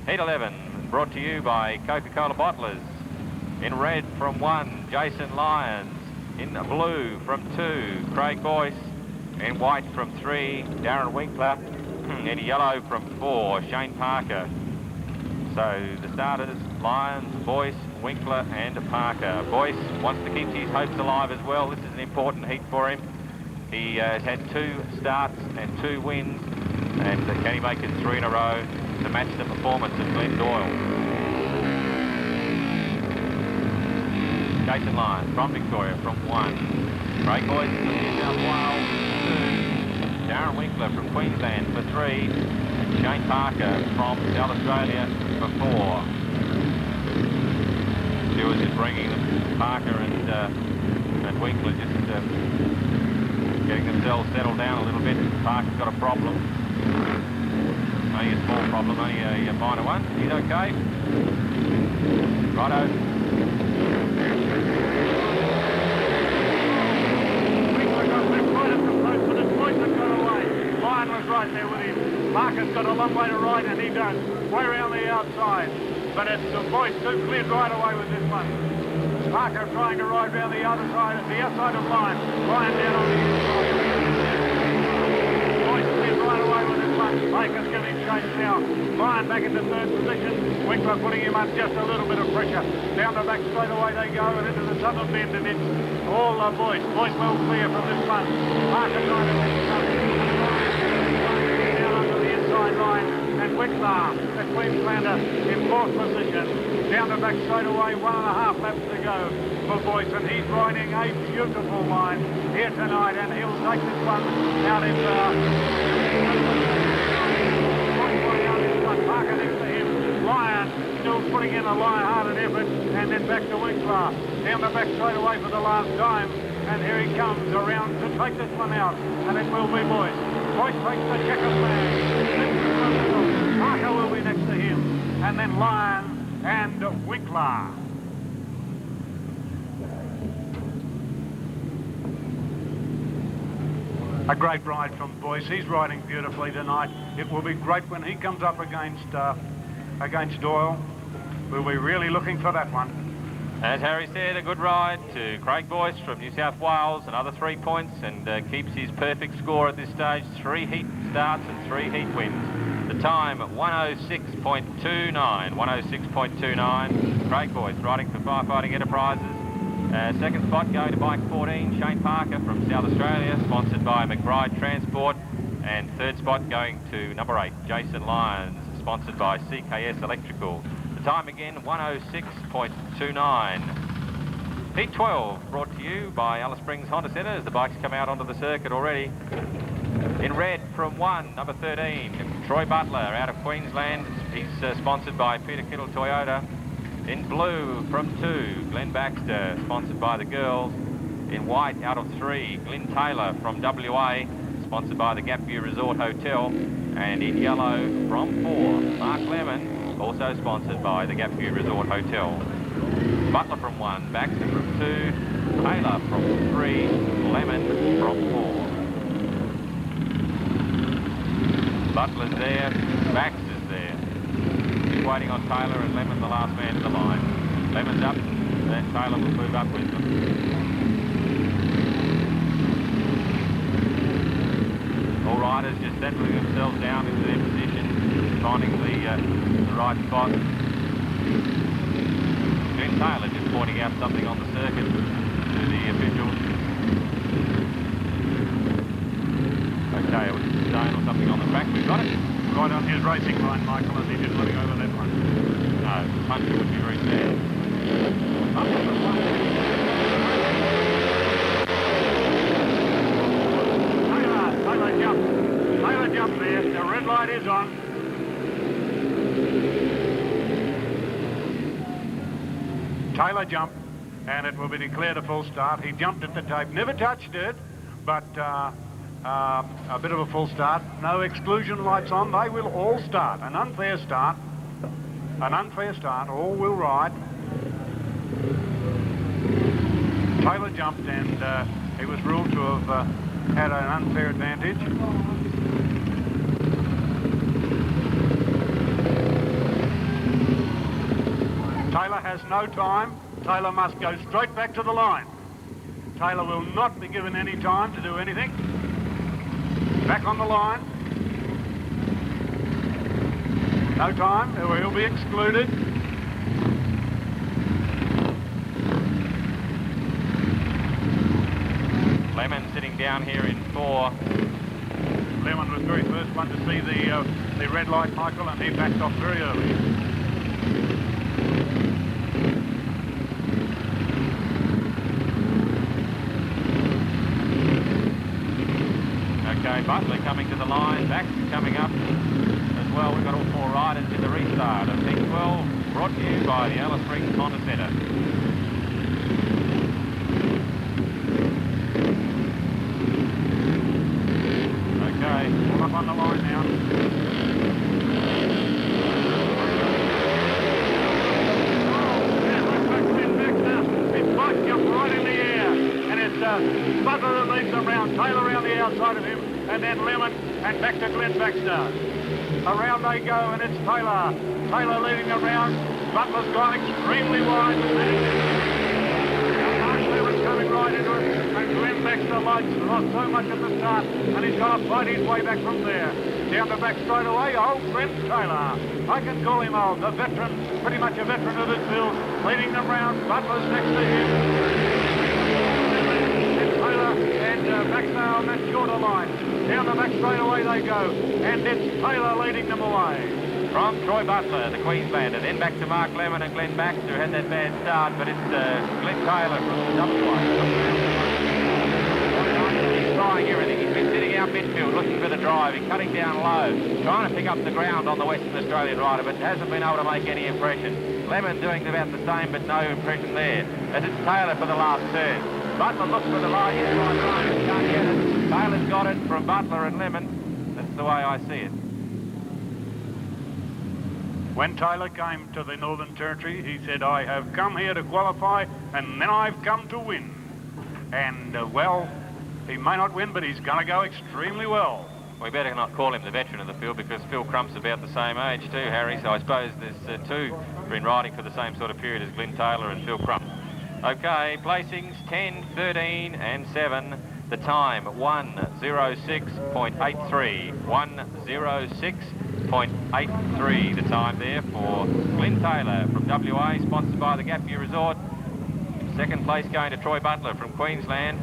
Heat 11, brought to you by Coca-Cola Bottlers. In red from 1, Jason Lyons. In blue from 2, Craig Boyce. In white from 3, Darren Winkler. In yellow from 4, Shane Parker. So the starters, Lyons, Boyce, Winkler and Parker. Boyce wants to keep his hopes alive as well. This is an important heat for him. He has had 2 starts and 2 wins, and can he make it 3 in a row to match the performance of Glenn Doyle? Jason Lyons from Victoria from 1. Craig Boyce from New South Wales, 2. Darren Winkler from Queensland for 3. Shane Parker from South Australia for 4. Stewards is bringing them, Parker and Winkler just getting themselves settled down a little bit. Parker's got a problem. Only a small problem, only a minor one. He's okay. Righto. Winkler got left right at the post, but his points have got away. Lyon was right there with him. Parker's got a long way to ride, and he does. Way around the outside. But it's the Boyce who cleared right away with this one. Parker trying to ride round the other side, the outside of Lyon. Lyon down on the inside. Boyce cleared right right away with this one. Baker's getting chased now. Lion back into third position. Winkler putting him under just a little bit of pressure. Down the back straight away they go and into the southern bend, and it's all Boyce. Boyce well clear from this one. Parker trying to pick it up. Down under the inside line. And Winkler, the Queenslander, in fourth position. Down the back straight away, 1.5 laps to go for Boyce, and he's riding a beautiful line here tonight, and he'll take this one out in Parker next to him. Lion still putting in a lion-hearted effort, and then back to Winkler. Down the back straight away for the last time, and here he comes around to take this one out, and it will be Boyce. Boyce takes the checker flag. Parker will be next to him, and then Lion and Winkler. A great ride from Boyce. He's riding beautifully tonight. It will be great when he comes up against Doyle. We'll be really looking for that one. As Harry said, a good ride to Craig Boyce from New South Wales, another 3 points, and keeps his perfect score at this stage. 3 heat starts and 3 heat wins. The time, 106.29. 106.29. Craig Boyce riding for Firefighting Enterprises. Second spot going to bike 14, Shane Parker from South Australia, sponsored by McBride Transport. And third spot going to number 8, Jason Lyons, sponsored by CKS Electrical. The time again, 106.29. Heat 12 brought to you by Alice Springs Honda Centre as the bikes come out onto the circuit already. In red from 1, number 13, Troy Butler out of Queensland. He's sponsored by Peter Kittle Toyota. In blue from 2, Glenn Baxter, sponsored by the girls. In white out of 3, Glyn Taylor from WA, sponsored by the Gapview Resort Hotel. And in yellow from 4, Mark Lemon, also sponsored by the Gapview Resort Hotel. Butler from 1, Baxter from 2, Taylor from 3, Lemon from 4. Butler's there, Baxter's there. He's waiting on Taylor and Lemon, the last man to the line. Lemon's up, then Taylor will move up with them. All riders just settling themselves down into their position, finding the right spot. Glenn Taylor just pointing out something on the circuit to the officials. Okay, it was a stone or something on the track. We've got it. Right on his racing line, Michael, as he did running over that one. No, puncher would be very sad. Taylor jumped. Taylor jumped there. The red light is on. Taylor jumped, and it will be declared a full start. He jumped at the tape, never touched it, but a bit of a full start. No exclusion lights on. They will all start. An unfair start. An unfair start. All will ride. Taylor jumped, and he was ruled to have had an unfair advantage. Taylor has no time. Taylor must go straight back to the line. Taylor will not be given any time to do anything. Back on the line. No time, or he'll be excluded. Lemon sitting down here in 4. Lemon was the very first one to see the red light, Michael, and he backed off very early. Okay, Butler coming to the line, Baxter coming up as well. We've got all 4 riders in the restart of Heat 12, brought to you by the Alice Springs Honda Centre. Okay, all up on the line now. His bike jumped right in the air, and it's Butler that leads them round, Taylor around the outside of him, and then Lemon, and back to Glenn Baxter. Around they go, and it's Taylor. Taylor leading them round. Butler's gone extremely wide. Mark Lemon's coming right into it, and Glenn Baxter lights sides, lost so much at the start, and he's got to fight his way back from there. Down the back straight away, old Glenn Taylor. I can call him old, a veteran, pretty much a veteran of this field, leading them round. Butler's next to him. It's Taylor and Baxdale on that shorter line. Down the back straight away they go, and it's Taylor leading them away. From Troy Butler, the Queenslander, then back to Mark Lemon and Glenn Baxter, had that bad start, but it's Glenn Taylor from the WA. He's trying everything. He's been sitting out midfield, looking for the drive. He's cutting down low, trying to pick up the ground on the Western Australian rider, but hasn't been able to make any impression. Lemon doing about the same, but no impression there. As it's Taylor for the last turn. Butler looks for the line inside line, can't get it. Taylor's got it from Butler and Lemon. That's the way I see it. When Taylor came to the Northern Territory, he said, I have come here to qualify, and then I've come to win. And, well, he may not win, but he's going to go extremely well. We better not call him the veteran of the field because Phil Crump's about the same age too, Harry, so I suppose there's two been riding for the same sort of period as Glenn Taylor and Phil Crump. Okay, placings 10, 13 and 7. The time 1:06.83. 1:06.83 the time there for Glenn Taylor from WA, sponsored by the Gap View Resort. Second place going to Troy Butler from Queensland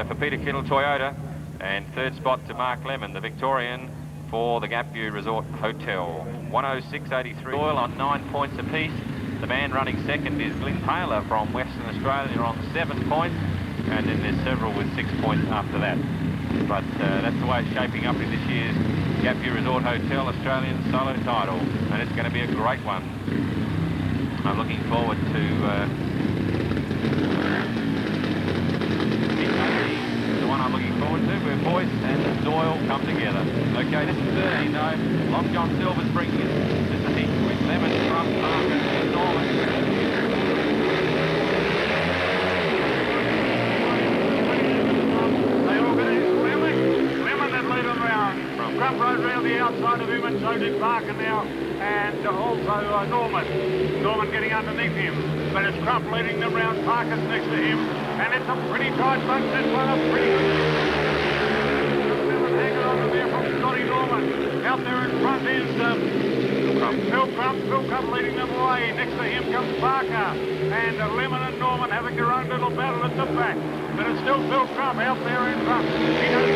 for Peter Kittle Toyota. And third spot to Mark Lemon, the Victorian, for the Gap View Resort Hotel. 1:06.83. Doyle on 9 points apiece. The man running second is Glenn Taylor from Western Australia on 7 points. And then there's several with 6 points after that. But that's the way it's shaping up in this year's Gap View Resort Hotel Australian Solo title. And it's going to be a great one. I'm looking forward to the one I'm looking forward to, where Boyce and Doyle come together. Okay, this is 13 though. Long John Silver's bringing it. This is it with Lemon, Crump, Parker and Norman. Crump rode round the outside of him, and so did Parker now, and also Norman. Norman getting underneath him, but it's Crump leading them round. Parker's next to him, and it's a pretty tight bunch. This one, a pretty good hanging on to there from Scotty Norman. Out there in front is Phil Crump. Phil Crump leading them away. Next to him comes Parker, and Lemon and Norman having their own little battle at the back. But it's still Phil Crump out there in front. He knows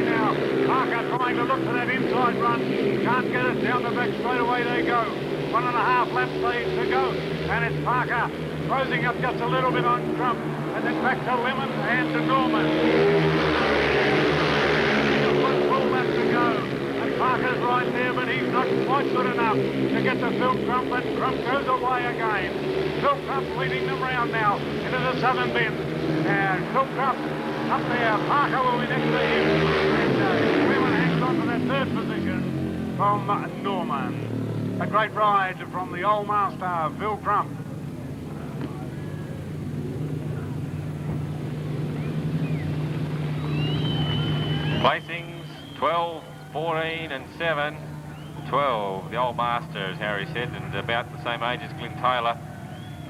now. Parker trying to look for that inside run. Can't get it down the back straight away they go. 1.5 laps to go. And it's Parker closing up just a little bit on Crump. And then back to Lemon and to Norman. One full lap to go. And Parker's right there, but he's not quite good enough to get to Phil Crump. And Crump goes away again. Phil Crump leading them round now into the southern bend. And Phil Crump up there. Parker will be next to him. And Lemon hangs on to that third position from Norman. A great ride from the old master, Phil Crump. Placings 12, 14 and 7. 12, the old master, as Harry said, and about the same age as Glenn Taylor.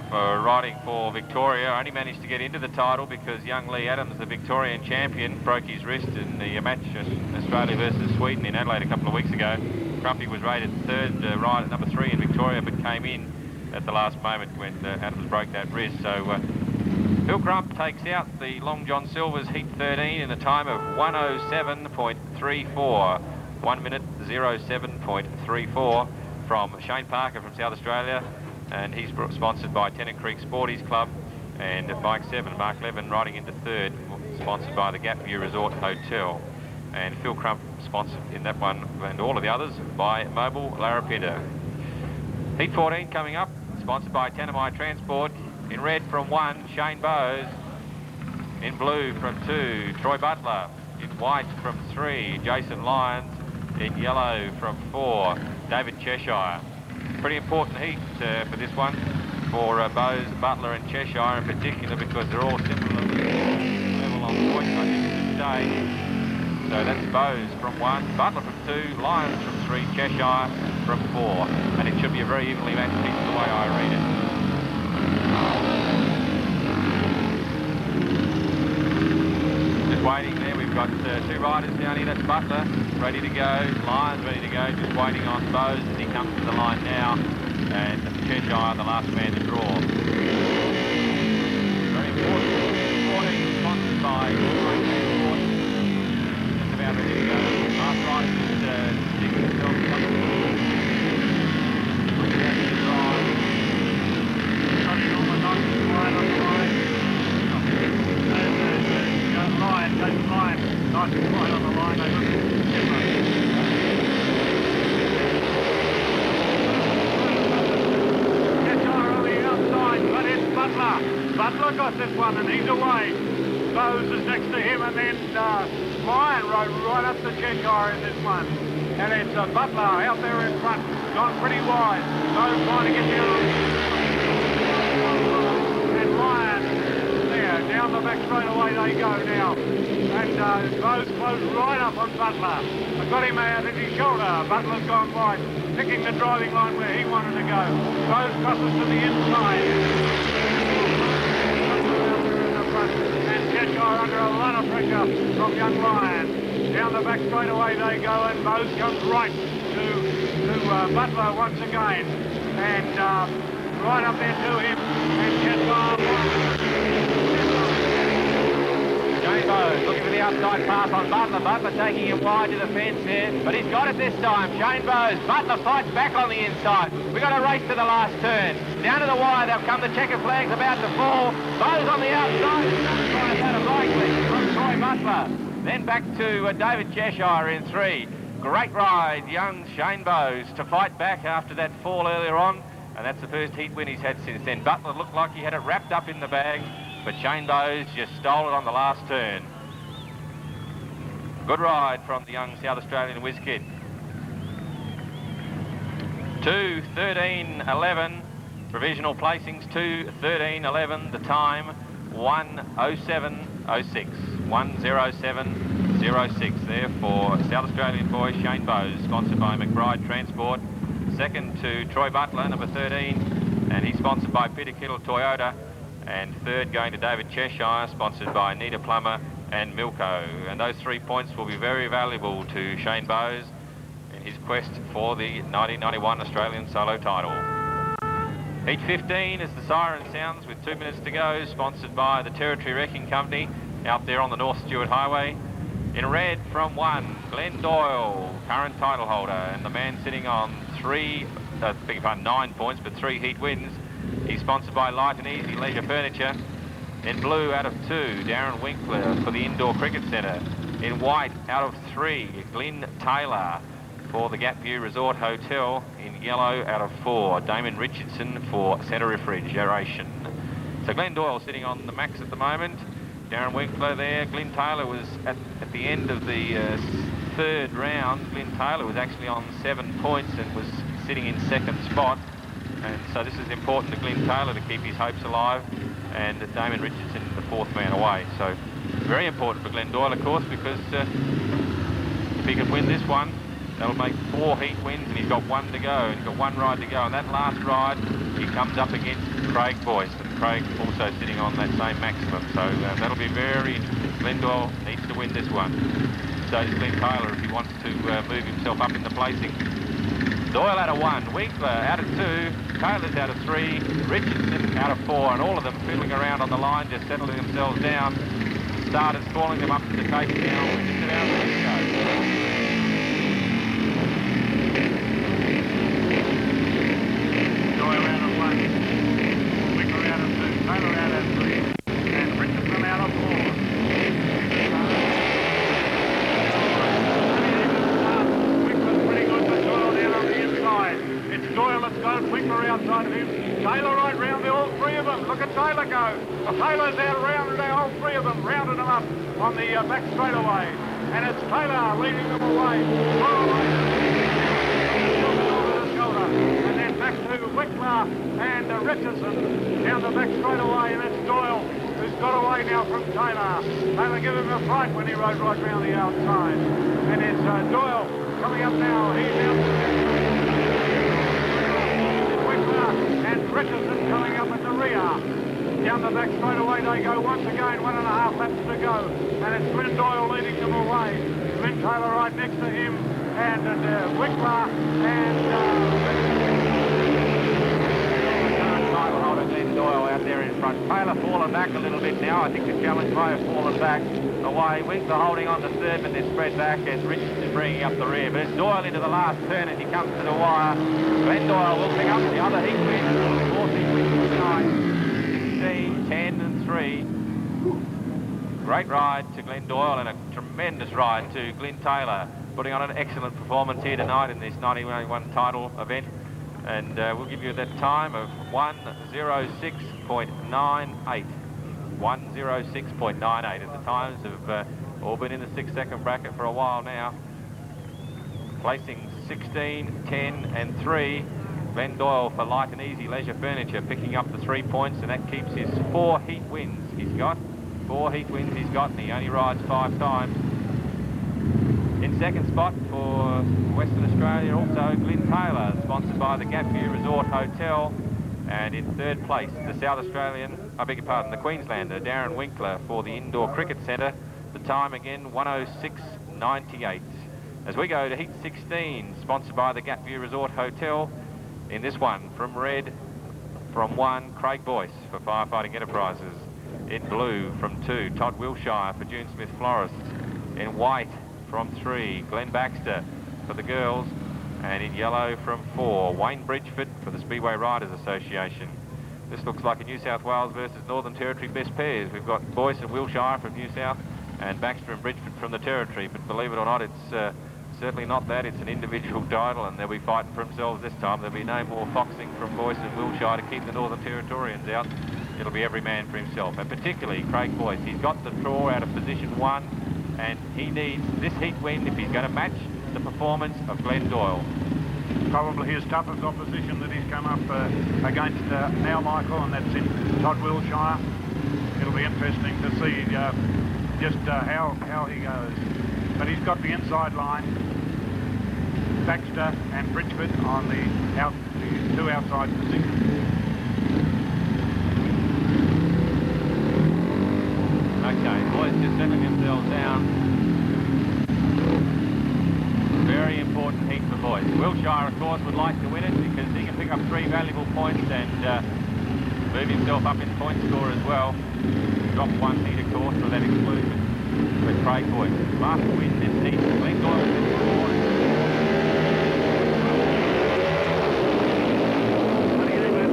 For riding for Victoria, only managed to get into the title because young Lee Adams, the Victorian champion, broke his wrist in the match in Australia versus Sweden in Adelaide a couple of weeks ago. Crumpy was rated third ride at number 3 in Victoria, but came in at the last moment when Adams broke that wrist. So Phil Crump takes out the Long John Silver's Heat 13 in a time of 1:07.34. 1:07.34 from Shane Parker from South Australia. And he's sponsored by Tennant Creek Sporties Club, and at bike 7, Mark Levin riding into third, sponsored by the Gap View Resort Hotel. And Phil Crump sponsored in that one, and all of the others, by Mobile Larapinta. Heat 14 coming up, sponsored by Tanami Transport. In red from 1, Shane Bowes. In blue from 2, Troy Butler. In white from 3, Jason Lyons. In yellow from 4, David Cheshire. Pretty important heat for this one for Bowes, Butler and Cheshire in particular, because they're all similar level on points, I think, at this stage. So that's Bowes from 1, Butler from 2, Lyons from 3, Cheshire from 4. And it should be a very evenly matched heat the way I read it. waiting there. We've got two riders down here. That's Butler, ready to go. Lyons ready to go, just waiting on Bowes as he comes to the line now. And Cheshire, the last man to draw. Very important. 14 sponsored by Great Transport. Just about ready to go. Last rider just sticking himself coming forward. Looking out to the drive. Scotty Norman, nice and wide on the line. Lion, that's Lion. Nice and wide on the line. They look but it's Butler. Butler got this one and he's away. Bowes is next to him and then Lion rode right up to Cheshire in this one. And it's Butler out there in front, gone pretty wide. Bowes trying to get down. And Lion there, down the back straight away they go now. And Bowes closed right up on Butler. I got him out at his shoulder. Butler's gone wide, picking the driving line where he wanted to go. Bowes crosses to the inside. And Cheshire under a lot of pressure from young Lion. Down the back straight away they go and Bowes comes right to Butler once again. And right up there to him. And Cheshire Shane Bowes looking for the outside pass on Butler. Butler taking him wide to the fence there, but he's got it this time. Shane Bowes. Butler fights back on the inside. We've got a race to the last turn. Down to the wire, they'll come. The checker flag's about to fall. Bowes on the outside. Out of likely from Troy Butler. Then back to David Cheshire in 3. Great ride, young Shane Bowes to fight back after that fall earlier on, and that's the first heat win he's had since then. Butler looked like he had it wrapped up in the bag, but Shane Bowes just stole it on the last turn. Good ride from the young South Australian whiz kid. 2:13.11 provisional placings. 2:13.11 the time. 1:07.06. 1:07.06 there for South Australian boy Shane Bowes, sponsored by McBride Transport. Second to Troy Butler, number 13, and he's sponsored by Peter Kittle Toyota. And third going to David Cheshire, sponsored by Nita Plummer and Milko. And those 3 points will be very valuable to Shane Bowes in his quest for the 1991 Australian solo title. Heat 15 as the siren sounds with 2 minutes to go, sponsored by the Territory Wrecking Company out there on the North Stewart Highway. In red from 1, Glenn Doyle, current title holder, and the man sitting on 9 points, but 3 heat wins. He's sponsored by Light and Easy Leisure Furniture. In blue out of 2, Darren Winkler for the Indoor Cricket Centre. In white out of 3, Glyn Taylor for the Gap View Resort Hotel. In yellow out of 4, Damon Richardson for Centre Refrigeration. So Glenn Doyle sitting on the max at the moment. Darren Winkler there. Glyn Taylor was at the end of the third round. Glyn Taylor was actually on 7 points and was sitting in second spot. And so this is important to Glyn Taylor to keep his hopes alive, and Damon Richardson, the 4th man away. So very important for Glenn Doyle, of course, because if he can win this one, that'll make 4 heat wins, and he's got 1 to go, and he's got 1 ride to go. And that last ride, he comes up against Craig Boyce, and Craig also sitting on that same maximum. So that'll be very interesting. Glenn Doyle needs to win this one. So does Glyn Taylor if he wants to move himself up in the placing. Doyle out of 1, Winkler out of 2, Taylor's out of 3, Richardson out of 4, and all of them fiddling around on the line, just settling themselves down. Starters calling them up to the tape now. We're just about ready to go. Doyle out of 1, Winkler out of 2, Taylor out of 3, and Richardson out of 4. It's Doyle that's got Winkler outside of him. Taylor right round all 3 of them. Look at Taylor go. Taylor's out around all 3 of them, rounding them up on the back straightaway. And it's Taylor leading them away. And then back to Winkler and Richardson down the back straightaway. And it's Doyle who's got away now from Taylor. Taylor gave him a fright when he rode right round the outside. And it's Doyle coming up now. He's out. And Richardson coming up at the rear. Down the back straight away they go once again, 1.5 laps to go. And it's Glenn Doyle leading them away. Glenn Taylor right next to him, and Wickler, Title holder Glenn Doyle out there in front. Taylor fallen back a little bit now. I think the challenge may have fallen back away. Winkler holding on to third, but they're spread back as Richardson is bringing up the rear. But it's Doyle into the last turn as he comes to the wire. Glenn Doyle will pick up the other heat win. 14 wins tonight. 16, 10 and 3. Great ride to Glenn Doyle and a tremendous ride to Glenn Taylor, putting on an excellent performance here tonight in this 91 title event. And we'll give you that time of 1:06.98. 1:06.98. And the times have all been in the 6-second bracket for a while now. Placing 16, 10 and 3. Glenn Doyle for Light and Easy Leisure Furniture picking up the 3 points, and that keeps his 4 heat wins he's got. 4 heat wins he's got, and he only rides 5 times. In second spot for Western Australia, also Glenn Taylor, sponsored by the Gap View Resort Hotel. And in third place, the South Australian, the Queenslander, Darren Winkler for the Indoor Cricket Centre. The time again, 1:06.98. As we go to heat 16, sponsored by the Gap View Resort Hotel. In this one, from red, from 1, Craig Boyce for Firefighting Enterprises. In blue, from 2, Todd Wilshire for June Smith Florists. In white, from 3, Glenn Baxter for the girls. And in yellow, from 4, Wayne Bridgeford for the Speedway Riders Association. This looks like a New South Wales versus Northern Territory best pairs. We've got Boyce and Wilshire from New South, and Baxter and Bridgeford from the Territory. But believe it or not, it's certainly not that. It's an individual title, and they'll be fighting for themselves this time. There'll be no more foxing from Boyce and Wilshire to keep the Northern Territorians out. It'll be every man for himself, and particularly Craig Boyce. He's got the draw out of position 1, and he needs this heat win if he's going to match the performance of Glenn Doyle. Probably his toughest opposition that he's come up against now, Michael, and that's in Todd Wilshire. It'll be interesting to see just how he goes. But he's got the inside line. Baxter and Bridgeford on the 2 outside positions. Okay, boys just settling themselves down. Very important heat for Boyce. Wilshire, of course, would like to win it because he can pick up 3 valuable points and move himself up in point score as well. Drop 1 heat, of course, for that exclusion with Craig Boyce. Last win this heat, Glenn Doyle is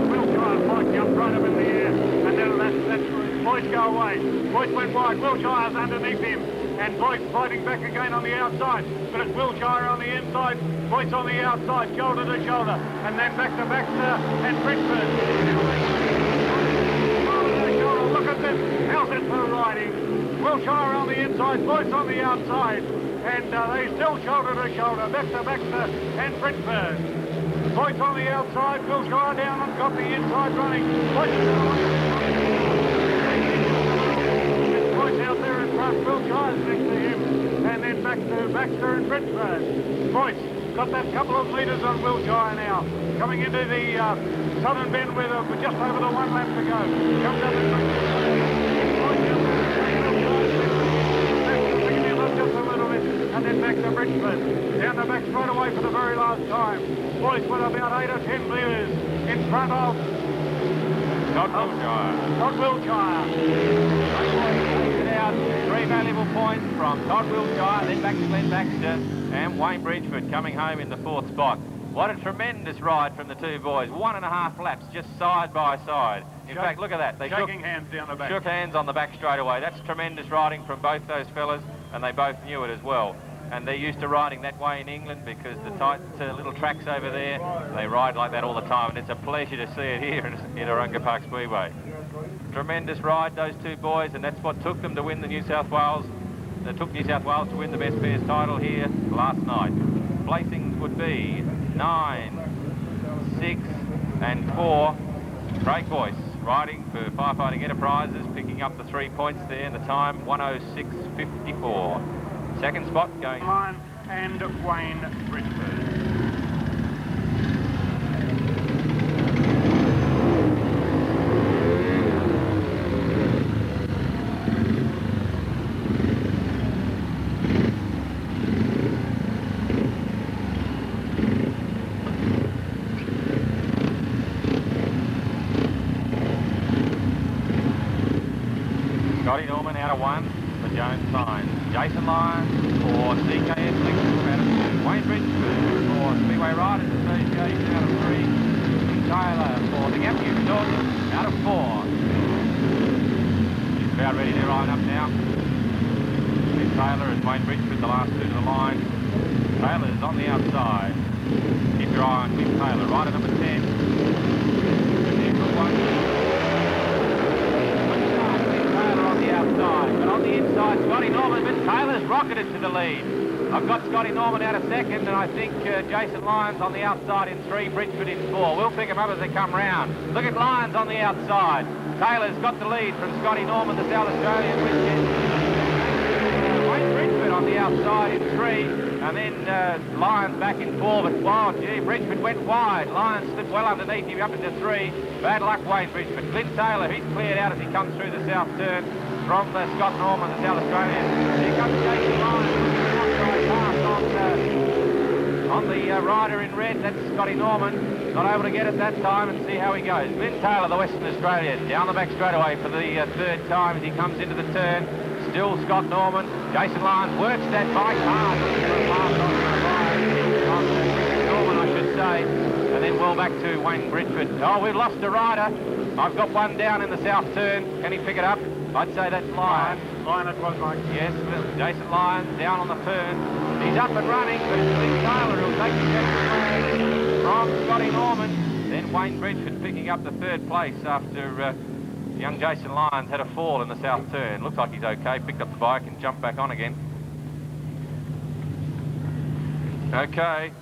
Wilshire might jump right up in the air, and then that's Boyce go away. Boyce went wide, Wilshire's underneath him, and Boyce fighting back again on the outside, but it's Wilshire on the inside, Boyce on the outside, shoulder to shoulder, and then back to Baxter and Bridgeford. Shoulder to shoulder, look at this, how's it for riding? Wilshire on the inside, Boyce on the outside, and they still shoulder to shoulder, back to Baxter and Bridgeford. Boyce on the outside, Wilshire down and got the inside running. Boyce out there in front, Wilshire's next to him, and then back to Baxter and Bridgeford. Boyce got that couple of metres on Wilshire now, coming into the southern bend with just over the 1 lap to go. Comes up and picking him up just a little bit, and then back to Bridgeford. Down the back straight away for the very last time. Boyce with about 8 or 10 metres in front of Todd Wilshire. Todd Wilshire. 3 valuable points from Todd Wilshire, then back to Glenn Baxter, and Wayne Bridgeford coming home in the 4th spot. What a tremendous ride from the 2 boys. 1.5 laps just side by side. In fact, look at that. They shaking hands down the back. Shook hands on the back straight away. That's tremendous riding from both those fellas, and they both knew it as well. And they're used to riding that way in England because the tight little tracks over there, they ride like that all the time, and it's a pleasure to see it here in Orunga Park Speedway. Tremendous ride, those 2 boys, and that's what took them to win the New South Wales. That took New South Wales to win the Best Pairs title here last night. Placings would be 9, 6 and 4. Craig Boyce riding for Firefighting Enterprises, picking up the 3 points there, and the time 1:06.54. Second spot going line and Wayne Bridgeford. Scotty Norman out of 1 for Jones Signs. Jason Lyons for CKS Lexus out of 2. Wayne Bridgeford for Speedway Riders Association out of 3. Taylor for the Gap View Resort out of 4. He's about ready to line up now. Clint Taylor and Wayne Bridgeford, the last two to the line. Taylor's on the outside. Keep your eye on Clint Taylor. Rider number 10. Outside, but on the inside, Scotty Norman, but Taylor's rocketed to the lead. I've got Scotty Norman out of 2nd, and I think Jason Lyons on the outside in 3, Bridgeford in 4. We'll pick him up as they come round. Look at Lyons on the outside. Taylor's got the lead from Scotty Norman, the South Australian, Wayne Bridgeford on the outside in 3, and then Lyons back in 4, but wow, gee, Bridgeford went wide. Lyons slipped well underneath him up into 3. Bad luck, Wayne Bridgeford. Clint Taylor, he's cleared out as he comes through the south turn from Scott Norman, the South Australian. Here comes Jason Lyons, on the rider in red. That's Scotty Norman. Not able to get it that time, and see how he goes. Clint Taylor, the Western Australian, down the back straightaway for the 3rd time as he comes into the turn. Still Scott Norman. Jason Lyons works that bike hard. Norman, I should say. And then well back to Wayne Bridgeford. Oh, we've lost a rider. I've got one down in the south turn. Can he pick it up? I'd say that's Lyons. Lyons, it was like. Yes, Jason Lyons down on the turn. He's up and running, but it's Clint Taylor who'll take the second place from Scotty Norman. Then Wayne Bridgeford picking up the 3rd place after young Jason Lyons had a fall in the south turn. Looks like he's okay. Picked up the bike and jumped back on again. Okay.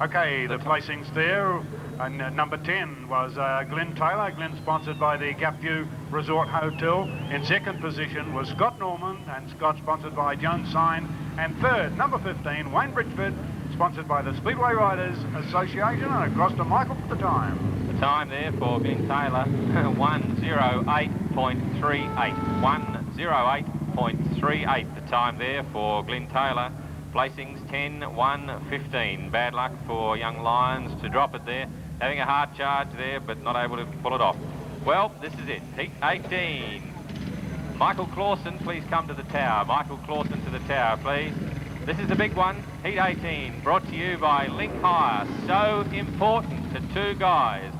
Okay, the placings there. And number 10 was Glenn Taylor. Glenn sponsored by the Gapview Resort Hotel. In 2nd position was Scott Norman, and Scott sponsored by Jones Sign. And 3rd, number 15, Wayne Bridgeford, sponsored by the Speedway Riders Association. And across to Michael for the time. The time there for Glenn Taylor, 1:08.38. 1:08.38. The time there for Glenn Taylor. Placings 10, 1, 15. Bad luck for young Lyons to drop it there. Having a hard charge there, but not able to pull it off. Well, this is it. Heat 18. Michael Clausen, please come to the tower. Michael Clausen to the tower, please. This is the big one. Heat 18, brought to you by Link Hire. So important to 2 guys.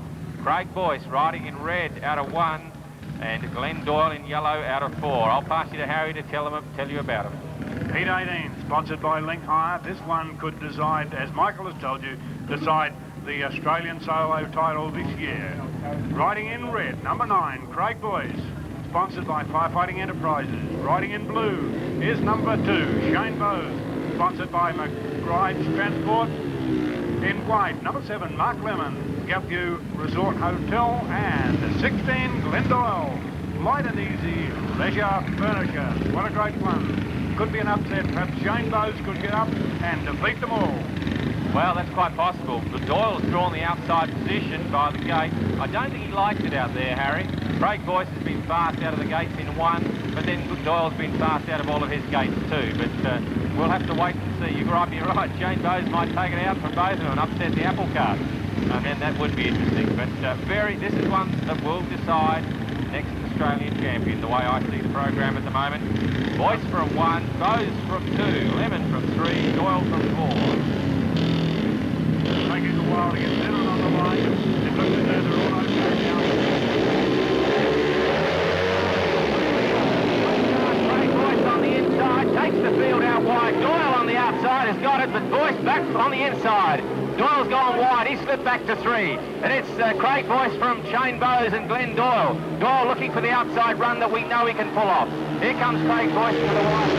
Craig Boyce riding in red out of 1, and Glenn Doyle in yellow out of 4. I'll pass you to Harry to tell you about them. Heat 18, sponsored by Link Hire. This one could decide, as Michael has told you, decide the Australian solo title this year. Riding in red, number 9, Craig Boyce, sponsored by Firefighting Enterprises. Riding in blue is number 2, Shane Bowes, sponsored by McBride's Transport. In white, number 7, Mark Lemon, Gapview Resort Hotel. And 16, Glenn Doyle, light and easy leisure furniture. What a great one. Could be an upset. Perhaps Shane Bowes could get up and defeat them all. Well, that's quite possible. But Doyle's drawn the outside position by the gate. I don't think he likes it out there, Harry. Craig Boyce has been fast out of the gates in 1, but then Doyle's been fast out of all of his gates too. But we'll have to wait and see. You might be right. Shane Bowes might take it out from both of them and upset the apple cart. And then that would be interesting. But this is one that will decide next Australian champion, the way I see the program at the moment. Boyce from 1, Bowes from 2, Lemon from 3, Doyle from 4. Taking a while to get settled on the line. It looks as though they're all okay now. Craig Boyce on the inside, takes the field out wide. Doyle on the outside has got it, but Boyce back on the inside. Doyle's gone wide. He slipped back to 3. And it's Craig Boyce from Shane Bowes and Glenn Doyle. Doyle looking for the outside run that we know he can pull off. Here comes Craig Boyce to the wide.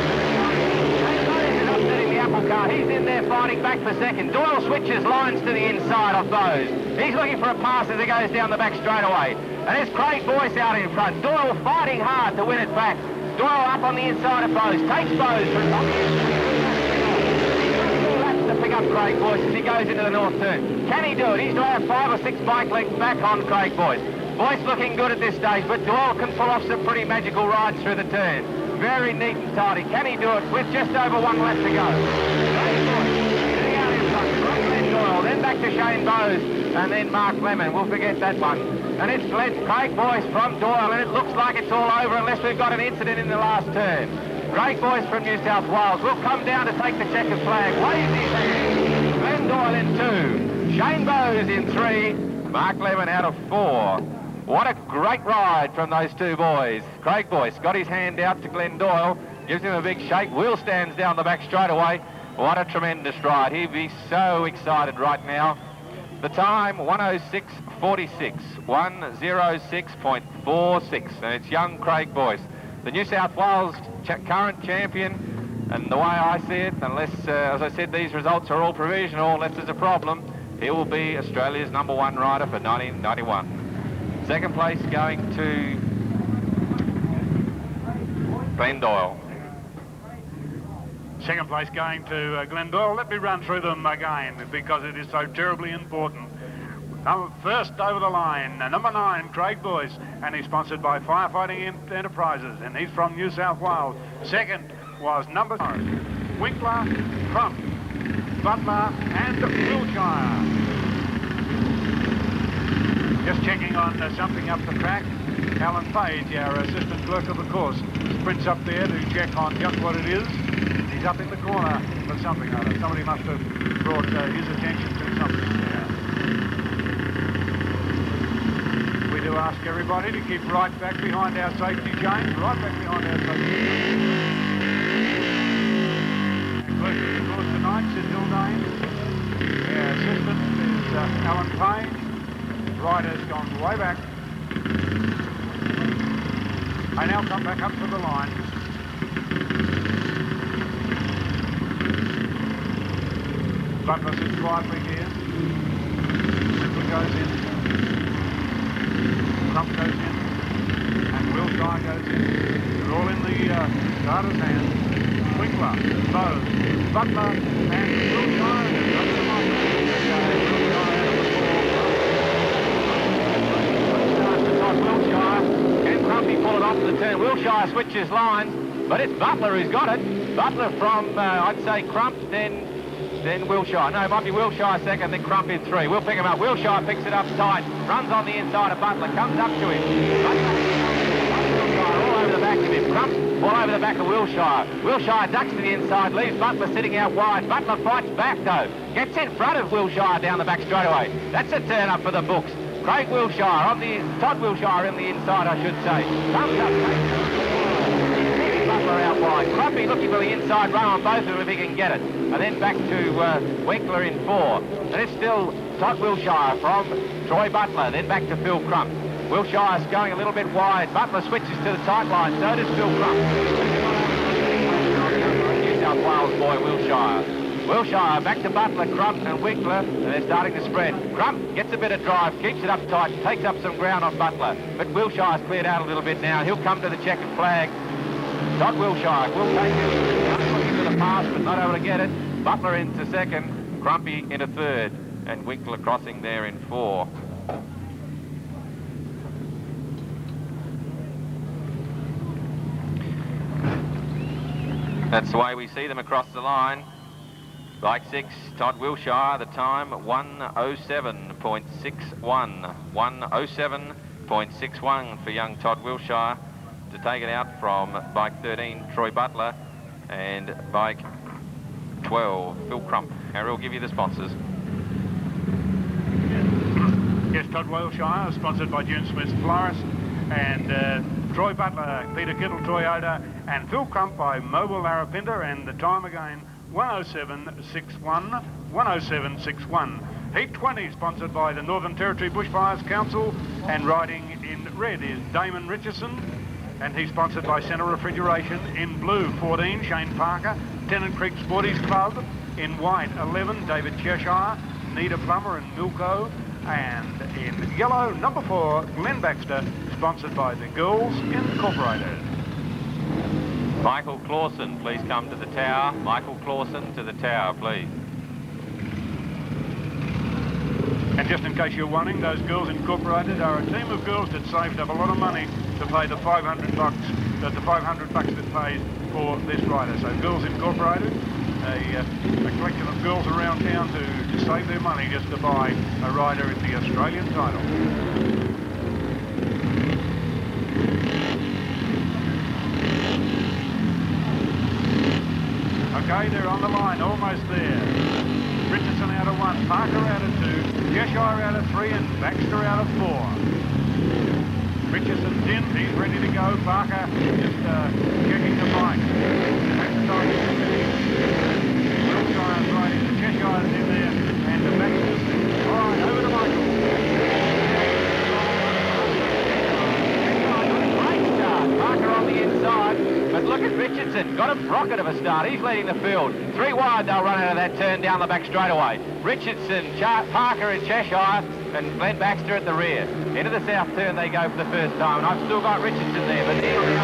Shane Bowes is upsetting the apple cart. He's in there fighting back for 2nd. Doyle switches lines to the inside of Bowes. He's looking for a pass as he goes down the back straightaway. And it's Craig Boyce out in front. Doyle fighting hard to win it back. Doyle up on the inside of Bowes. Takes Bowes from on the inside. To pick up Craig Boyce as he goes into the north turn. Can he do it? He's to have 5 or 6 bike lengths back on Craig Boyce. Boyce looking good at this stage, but Doyle can pull off some pretty magical rides through the turn. Very neat and tidy. Can he do it with just over 1 lap to go? Craig Boyce getting out in front from Glenn Doyle, then back to Shane Bowes, and then Mark Lemon. We'll forget that one. And it's Craig Boyce from Doyle, and it looks like it's all over unless we've got an incident in the last turn. Craig Boyce from New South Wales will come down to take the checkered flag. Waves his hand. Glenn Doyle in 2. Shane Bowes in 3. Mark Levin out of 4. What a great ride from those two boys. Craig Boyce got his hand out to Glenn Doyle, gives him a big shake. Will stands down the back straight away. What a tremendous ride. He'd be so excited right now. The time, 106.46, 106.46, and it's young Craig Boyce, the New South Wales current champion, and the way I see it, unless, as I said, these results are all provisional, unless there's a problem, he will be Australia's #1 rider for 1991. Second place going to Glenn Doyle. Second place going to Glenn Doyle. Let me run through them again because it is so terribly important. First over the line, number 9, Craig Boyce, and he's sponsored by Firefighting Enterprises, and he's from New South Wales. Second was number 9, Winkler, Crump, Butler, and Wilshire. Just checking on something up the track. Alan Page, our assistant clerk of the course, sprints up there to check on just what it is. He's up in the corner for something or other. Somebody must have brought his attention to something there. We do ask everybody to keep right back behind our safety chain, right back behind our safety chain. And clerk of the course tonight, Sid Hildane. Our assistant is Alan Payne. Rider's gone way back. I now come back up to the line. Butler sits quietly here. Winkler goes in. Crump goes in. And Wilshire goes in. They're all in the starter's hands. Winkler, Bowes, Butler, and Wilshire. Wilshire. Can Crumpy pull it off the turn? Wilshire switches lines, but it's Butler who's got it. Butler from, I'd say, Crump, then Wilshire. No, it might be Wilshire second, then Crump in 3. We'll pick him up. Wilshire picks it up tight, runs on the inside of Butler, comes up to him. Wilshire all over the back of him. Crump all over the back of Wilshire. Wilshire ducks to the inside, leaves Butler sitting out wide. Butler fights back, though. Gets in front of Wilshire down the back straightaway. That's a turn up for the books. Craig Wilshire, Todd Wilshire in the inside, I should say. Comes up, Butler out wide. Crumpy looking for the inside run on both of them if he can get it. And then back to Winkler in 4. And it's still Todd Wilshire from Troy Butler, then back to Phil Crump. Wilshire's going a little bit wide. Butler switches to the tight line, so does Phil Crump. New South Wales boy, Wilshire. Wilshire back to Butler, Crump and Winkler, and they're starting to spread. Crump gets a bit of drive, keeps it up tight, takes up some ground on Butler. But Wilshire's cleared out a little bit now. He'll come to the checkered flag. Todd Wilshire will take it. Looking to the pass, but not able to get it. Butler into second, Crumpy into third, and Winkler crossing there in 4. That's the way we see them across the line. Bike 6, Todd Wilshire, the time 1:07.61. 1:07.61 for young Todd Wilshire to take it out from bike 13, Troy Butler, and bike 12, Phil Crump. Harry will give you the sponsors. Yes, Todd Wilshire, sponsored by June Smith Florist, and Troy Butler, Peter Kittle Toyota, and Phil Crump by Mobile Larapinta, and the time again 1:07.61, 1:07.61. Heat 20, sponsored by the Northern Territory Bushfires Council, and riding in red is Damon Richardson, and he's sponsored by Centre Refrigeration. In blue, 14, Shane Parker, Tennant Creek Sporties Club. In white, 11, David Cheshire, Nita Plummer and Milko, and in yellow, number 4, Glenn Baxter, sponsored by the Girls Incorporated. Michael Clausen, please come to the tower. Michael Clausen to the tower, please. And just in case you're wondering, those Girls Incorporated are a team of girls that saved up a lot of money to pay the $500 that it pays for this rider. So Girls Incorporated, a collection of girls around town to save their money just to buy a rider in the Australian title. Okay, they're on the line, almost there. Richardson out of 1, Parker out of 2, Cheshire out of 3, and Baxter out of 4. Richardson's in, he's ready to go. Parker just checking the bike. Wilshire's right in, Cheshire's in there, and the Baxter's in. All right, over to Michael. Great start. Parker on the inside, but look at Richardson. Got a rocket of a start. He's leading the field. 3 wide, they'll run out of that turn down the back straightaway. Richardson, Parker and Cheshire, and Glenn Baxter at the rear. Into the south turn they go for the first time, and I've still got Richardson there, but he on the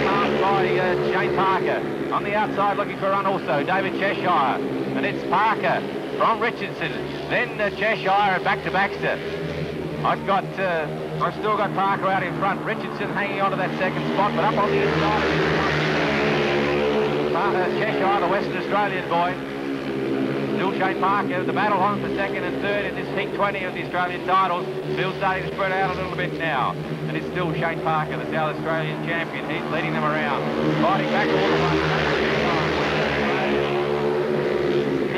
outside, by Shane Parker. On the outside looking for a run also, David Cheshire, and it's Parker from Richardson, then Cheshire and back to Baxter. I've still got Parker out in front, Richardson hanging on to that second spot, but up on the inside, Cheshire, the Western Australian boy. Still Shane Parker, the battle on for second and third in this heat 20 of the Australian titles. Still starting to spread out a little bit now. And it's still Shane Parker, the South Australian champion. He's leading them around. Fighting back all the way.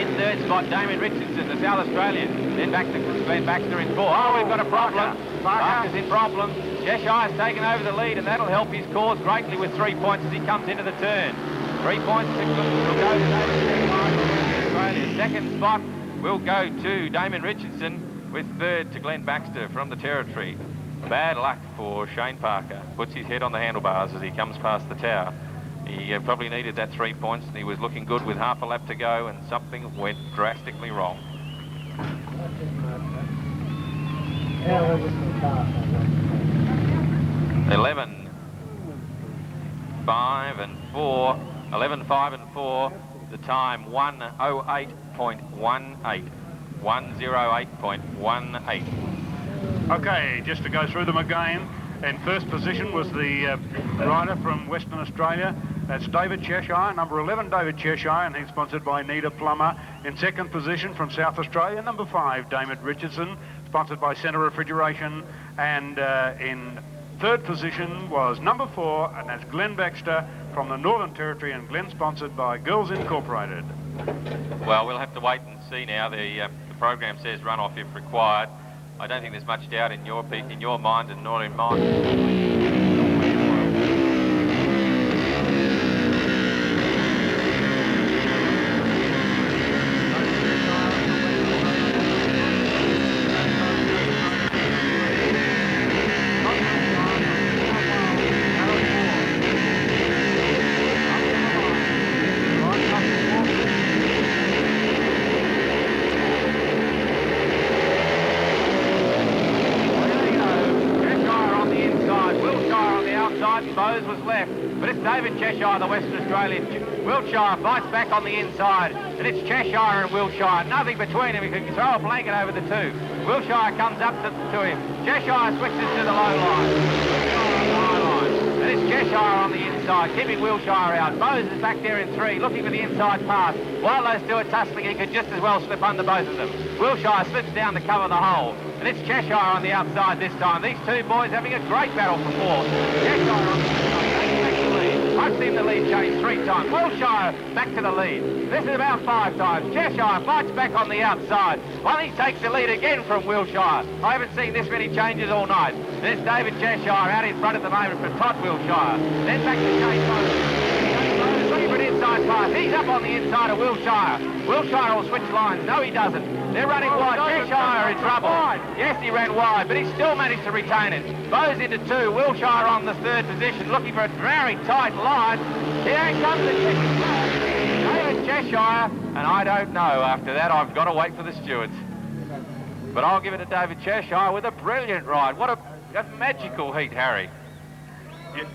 In third spot, Damien Richardson, the South Australian. Then back to Glenn Baxter in 4. Oh, we've got a problem. Parker's in problem. Cheshire's taken over the lead, and that'll help his cause greatly with 3 points as he comes into the turn. 3 points will go to Australia. Second spot will go to Damien Richardson, with third to Glenn Baxter from the Territory. Bad luck for Shane Parker. Puts his head on the handlebars as he comes past the tower. He probably needed that 3 points, and he was looking good with half a lap to go, and something went drastically wrong. 11, 5 and 4. 11, 5 and 4. The time 1:08.18. 1:08.18. Okay, just to go through them again. In first position was the rider from Western Australia. That's David Cheshire, number 11, David Cheshire, and he's sponsored by Nita Plummer. In second position from South Australia, number 5, Damien Richardson, sponsored by Centre Refrigeration. And in third position was number 4, and that's Glenn Baxter from the Northern Territory, and Glenn sponsored by Girls Incorporated. Well, we'll have to wait and see now. The program says run off if required. I don't think there's much doubt in your mind and nor in mine. David Cheshire, the Western Australian. Wiltshire fights back on the inside, and it's Cheshire and Wiltshire. Nothing between them. He can throw a blanket over the two. Wiltshire comes up to him. Cheshire switches to the low line. And it's Cheshire on the inside, keeping Wiltshire out. Bowes is back there in 3, looking for the inside pass. While those two are tussling, he could just as well slip under both of them. Wiltshire slips down to cover the hole. And it's Cheshire on the outside this time. These two boys having a great battle for 4. Cheshire on the inside. I've seen the lead change 3 times. Wiltshire back to the lead. This is about 5 times. Cheshire fights back on the outside. Well, he takes the lead again from Wiltshire. I haven't seen this many changes all night. There's David Cheshire out in front at the moment for Todd Wiltshire. Then back to Shane Bowes. Looking for an inside pass. He's up on the inside of Wiltshire. Wiltshire will switch lines. No, he doesn't. They're running wide. Cheshire in trouble. Yes, he ran wide, but he still managed to retain it. Bowes into 2. Wiltshire on the third position, looking for a very tight line. Here comes the David Cheshire, and I don't know. After that, I've got to wait for the stewards. But I'll give it to David Cheshire with a brilliant ride. What a magical heat, Harry. Yeah.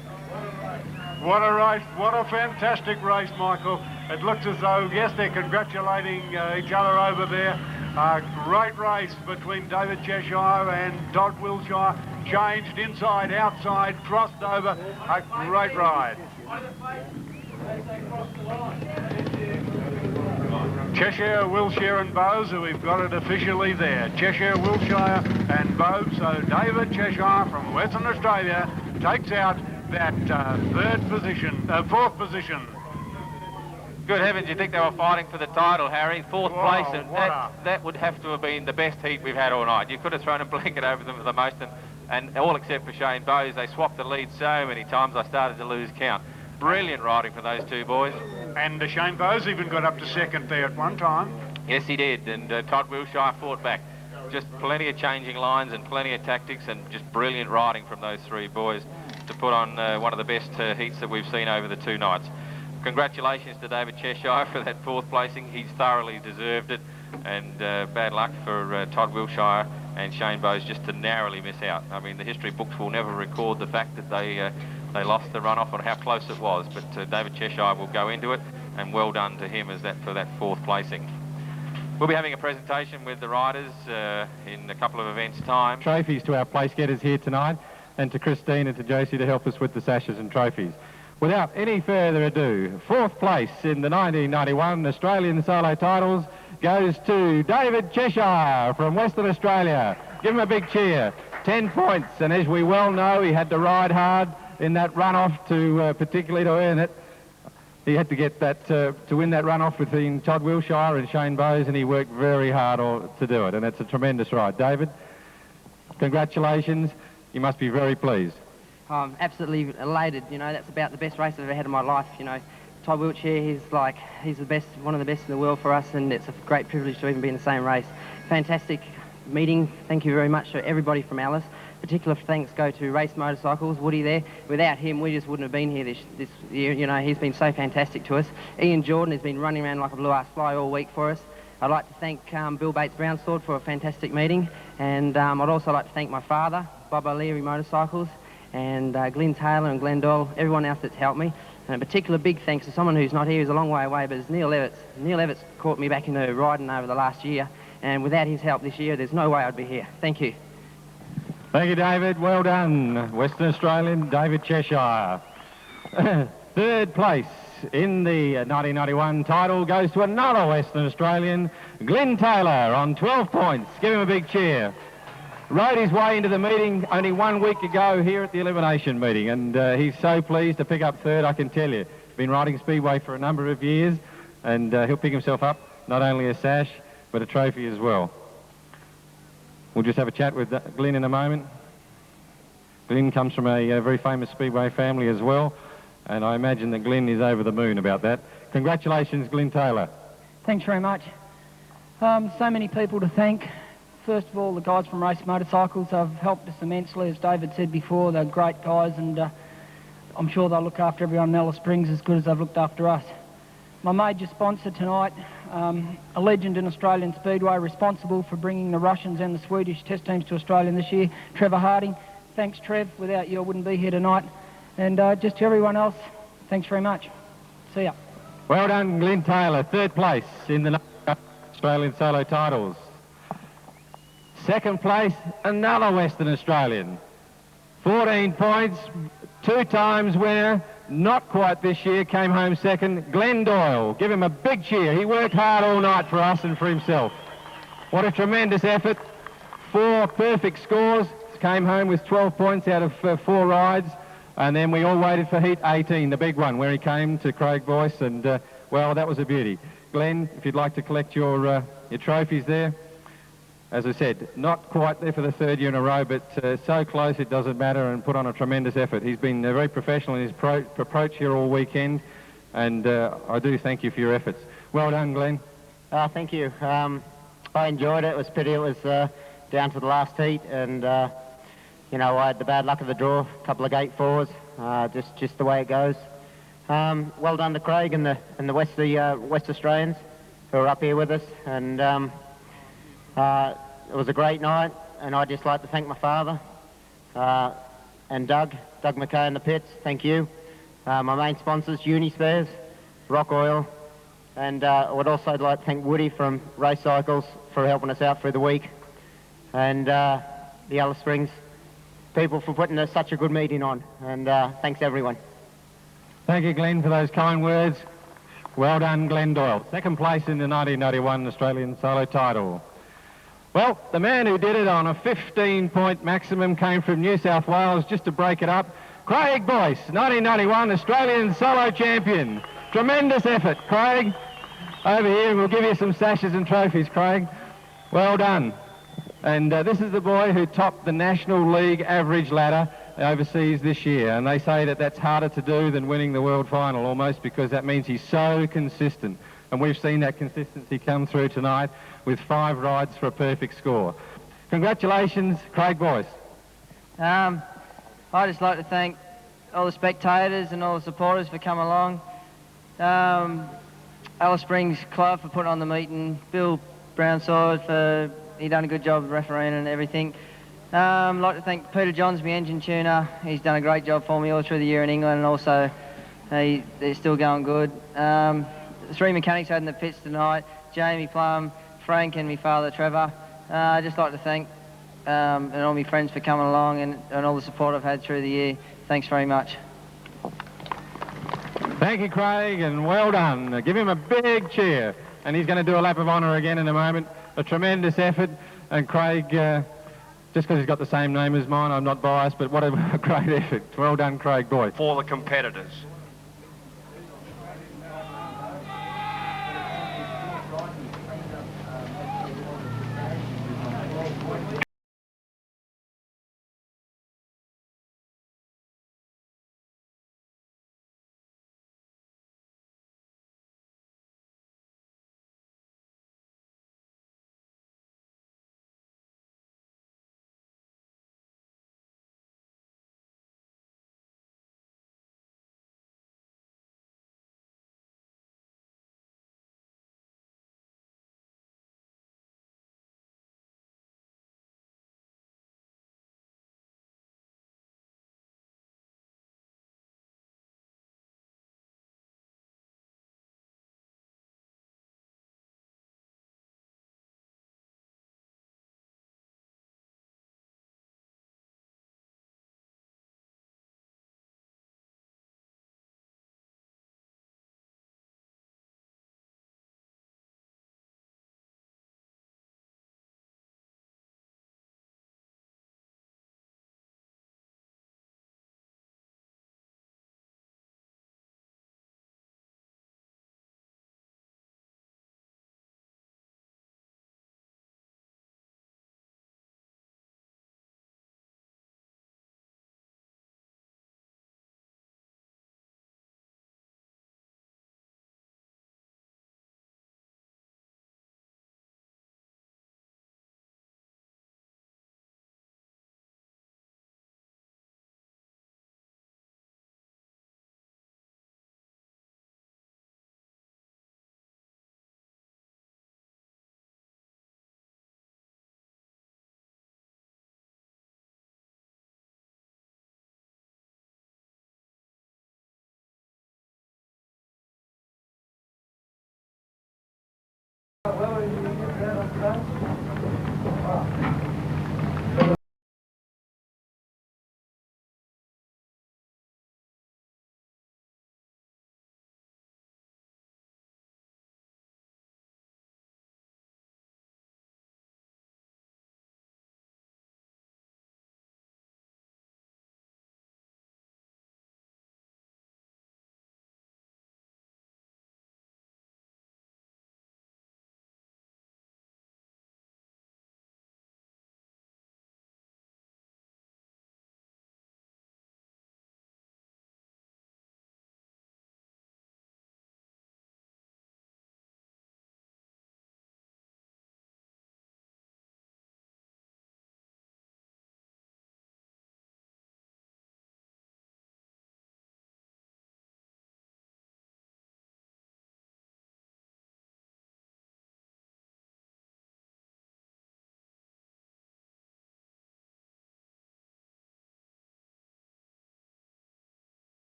What a race. What a fantastic race, Michael. It looks as though, yes, they're congratulating each other over there. A great race between David Cheshire and Todd Wiltshire. Changed inside, outside, crossed over. A great ride. Cheshire, Wiltshire and Bowes, so we've got it officially there. Cheshire, Wiltshire and Bowes. So David Cheshire from Western Australia takes out that fourth position. Good heavens, you think they were fighting for the title, Harry? Fourth place, and what that would have to have been the best heat we've had all night. You could have thrown a blanket over them for the most, and all except for Shane Bowes, they swapped the lead so many times I started to lose count. Brilliant riding for those two boys. And Shane Bowes even got up to second there at one time. Yes, he did, and Todd Wilshire fought back. Just plenty of changing lines and plenty of tactics and just brilliant riding from those three boys to put on one of the best heats that we've seen over the 2 nights. Congratulations to David Cheshire for that 4th placing. He's thoroughly deserved it, and bad luck for Todd Wilshire and Shane Bowes just to narrowly miss out. I mean, the history books will never record the fact that they lost the runoff or how close it was, but David Cheshire will go into it, and well done to him for that 4th placing. We'll be having a presentation with the riders in a couple of events' time. Trophies to our place getters here tonight, and to Christine and to Josie to help us with the sashes and trophies. Without any further ado, 4th place in the 1991 Australian solo titles goes to David Cheshire from Western Australia. Give him a big cheer. 10 points, and as we well know, he had to ride hard in that runoff particularly to earn it. He had to get that to win that runoff between Todd Wilshire and Shane Bowes, and he worked very hard to do it, and it's a tremendous ride. David, congratulations. You must be very pleased. I'm absolutely elated. You know, that's about the best race I've ever had in my life. You know, Todd Wilshire, he's the best, one of the best in the world for us, and it's a great privilege to even be in the same race. Fantastic meeting. Thank you very much to everybody from Alice. Particular thanks go to Race Motorcycles, Woody there. Without him, we just wouldn't have been here this year. You know, he's been so fantastic to us. Ian Jordan has been running around like a blue-ass fly all week for us. I'd like to thank Bill Bates Brownsword for a fantastic meeting, and I'd also like to thank my father, Bob O'Leary Motorcycles, and Glenn Taylor and Glenn Doyle, everyone else that's helped me. And a particular big thanks to someone who's not here, who's a long way away, but it's Neil Evitts. Neil Evitts caught me back into riding over the last year, and without his help this year, there's no way I'd be here. Thank you. Thank you, David. Well done. Western Australian, David Cheshire. 3rd place in the 1991 title goes to another Western Australian, Glenn Taylor, on 12 points. Give him a big cheer. Rode his way into the meeting only 1 week ago here at the elimination meeting, and he's so pleased to pick up 3rd, I can tell you. Been riding Speedway for a number of years, and he'll pick himself up not only a sash, but a trophy as well. We'll just have a chat with Glenn in a moment. Glenn comes from a very famous Speedway family as well, and I imagine that Glenn is over the moon about that. Congratulations, Glenn Taylor. Thanks very much. So many people to thank. First of all, the guys from Race Motorcycles have helped us immensely. As David said before, they're great guys, and I'm sure they'll look after everyone in Alice Springs as good as they've looked after us. My major sponsor tonight, a legend in Australian Speedway, responsible for bringing the Russians and the Swedish test teams to Australia this year, Trevor Harding. Thanks, Trev. Without you, I wouldn't be here tonight. And just to everyone else, thanks very much. See ya. Well done, Glenn Taylor. 3rd place in the Australian solo titles. 2nd place, another Western Australian. 14 points, 2 times winner. Not quite this year, came home 2nd. Glenn Doyle, give him a big cheer. He worked hard all night for us and for himself. What a tremendous effort. 4 perfect scores. Came home with 12 points out of 4 rides. And then we all waited for Heat 18, the big one, where he came to Craig Boyce. And, well, that was a beauty. Glenn, if you'd like to collect your trophies there. As I said, not quite there for the 3rd year in a row, but so close it doesn't matter, and put on a tremendous effort. He's been very professional in his approach here all weekend, and I do thank you for your efforts. Well done, Glenn. Thank you. I enjoyed it. It was pity it was down to the last heat, and you know, I had the bad luck of the draw, a couple of gate 4s, just the way it goes. Well done to Craig and the West Australians who are up here with us, and it was a great night, and I'd just like to thank my father and Doug McKay in the pits. Thank you. My main sponsors, Unispares, Rock Oil, and I would also like to thank Woody from Race Cycles for helping us out through the week, and the Alice Springs people for putting such a good meeting on, and thanks everyone. Thank you, Glenn, for those kind words. Well done, Glenn Doyle. 2nd place in the 1991 Australian solo title. Well, the man who did it on a 15-point maximum came from New South Wales, just to break it up. Craig Boyce, 1991 Australian solo champion. Tremendous effort, Craig. Over here, we'll give you some sashes and trophies, Craig. Well done. And this is the boy who topped the National League average ladder overseas this year. And they say that that's harder to do than winning the world final almost, because that means he's so consistent. And we've seen that consistency come through tonight with 5 rides for a perfect score. Congratulations, Craig Boyce. I'd just like to thank all the spectators and all the supporters for coming along. Alice Springs Club for putting on the meeting. Bill Brownsword he done a good job refereeing and everything. I'd like to thank Peter Johns, my engine tuner. He's done a great job for me all through the year in England, and also they're still going good. The 3 mechanics I had in the pits tonight, Jamie Plum, Frank and my father Trevor. I'd just like to thank and all my friends for coming along and all the support I've had through the year. Thanks very much. Thank you, Craig, and well done. Give him a big cheer. And he's going to do a lap of honour again in a moment. A tremendous effort. And Craig, just because he's got the same name as mine, I'm not biased, but what a great effort. Well done, Craig Boyce. For the competitors. Well,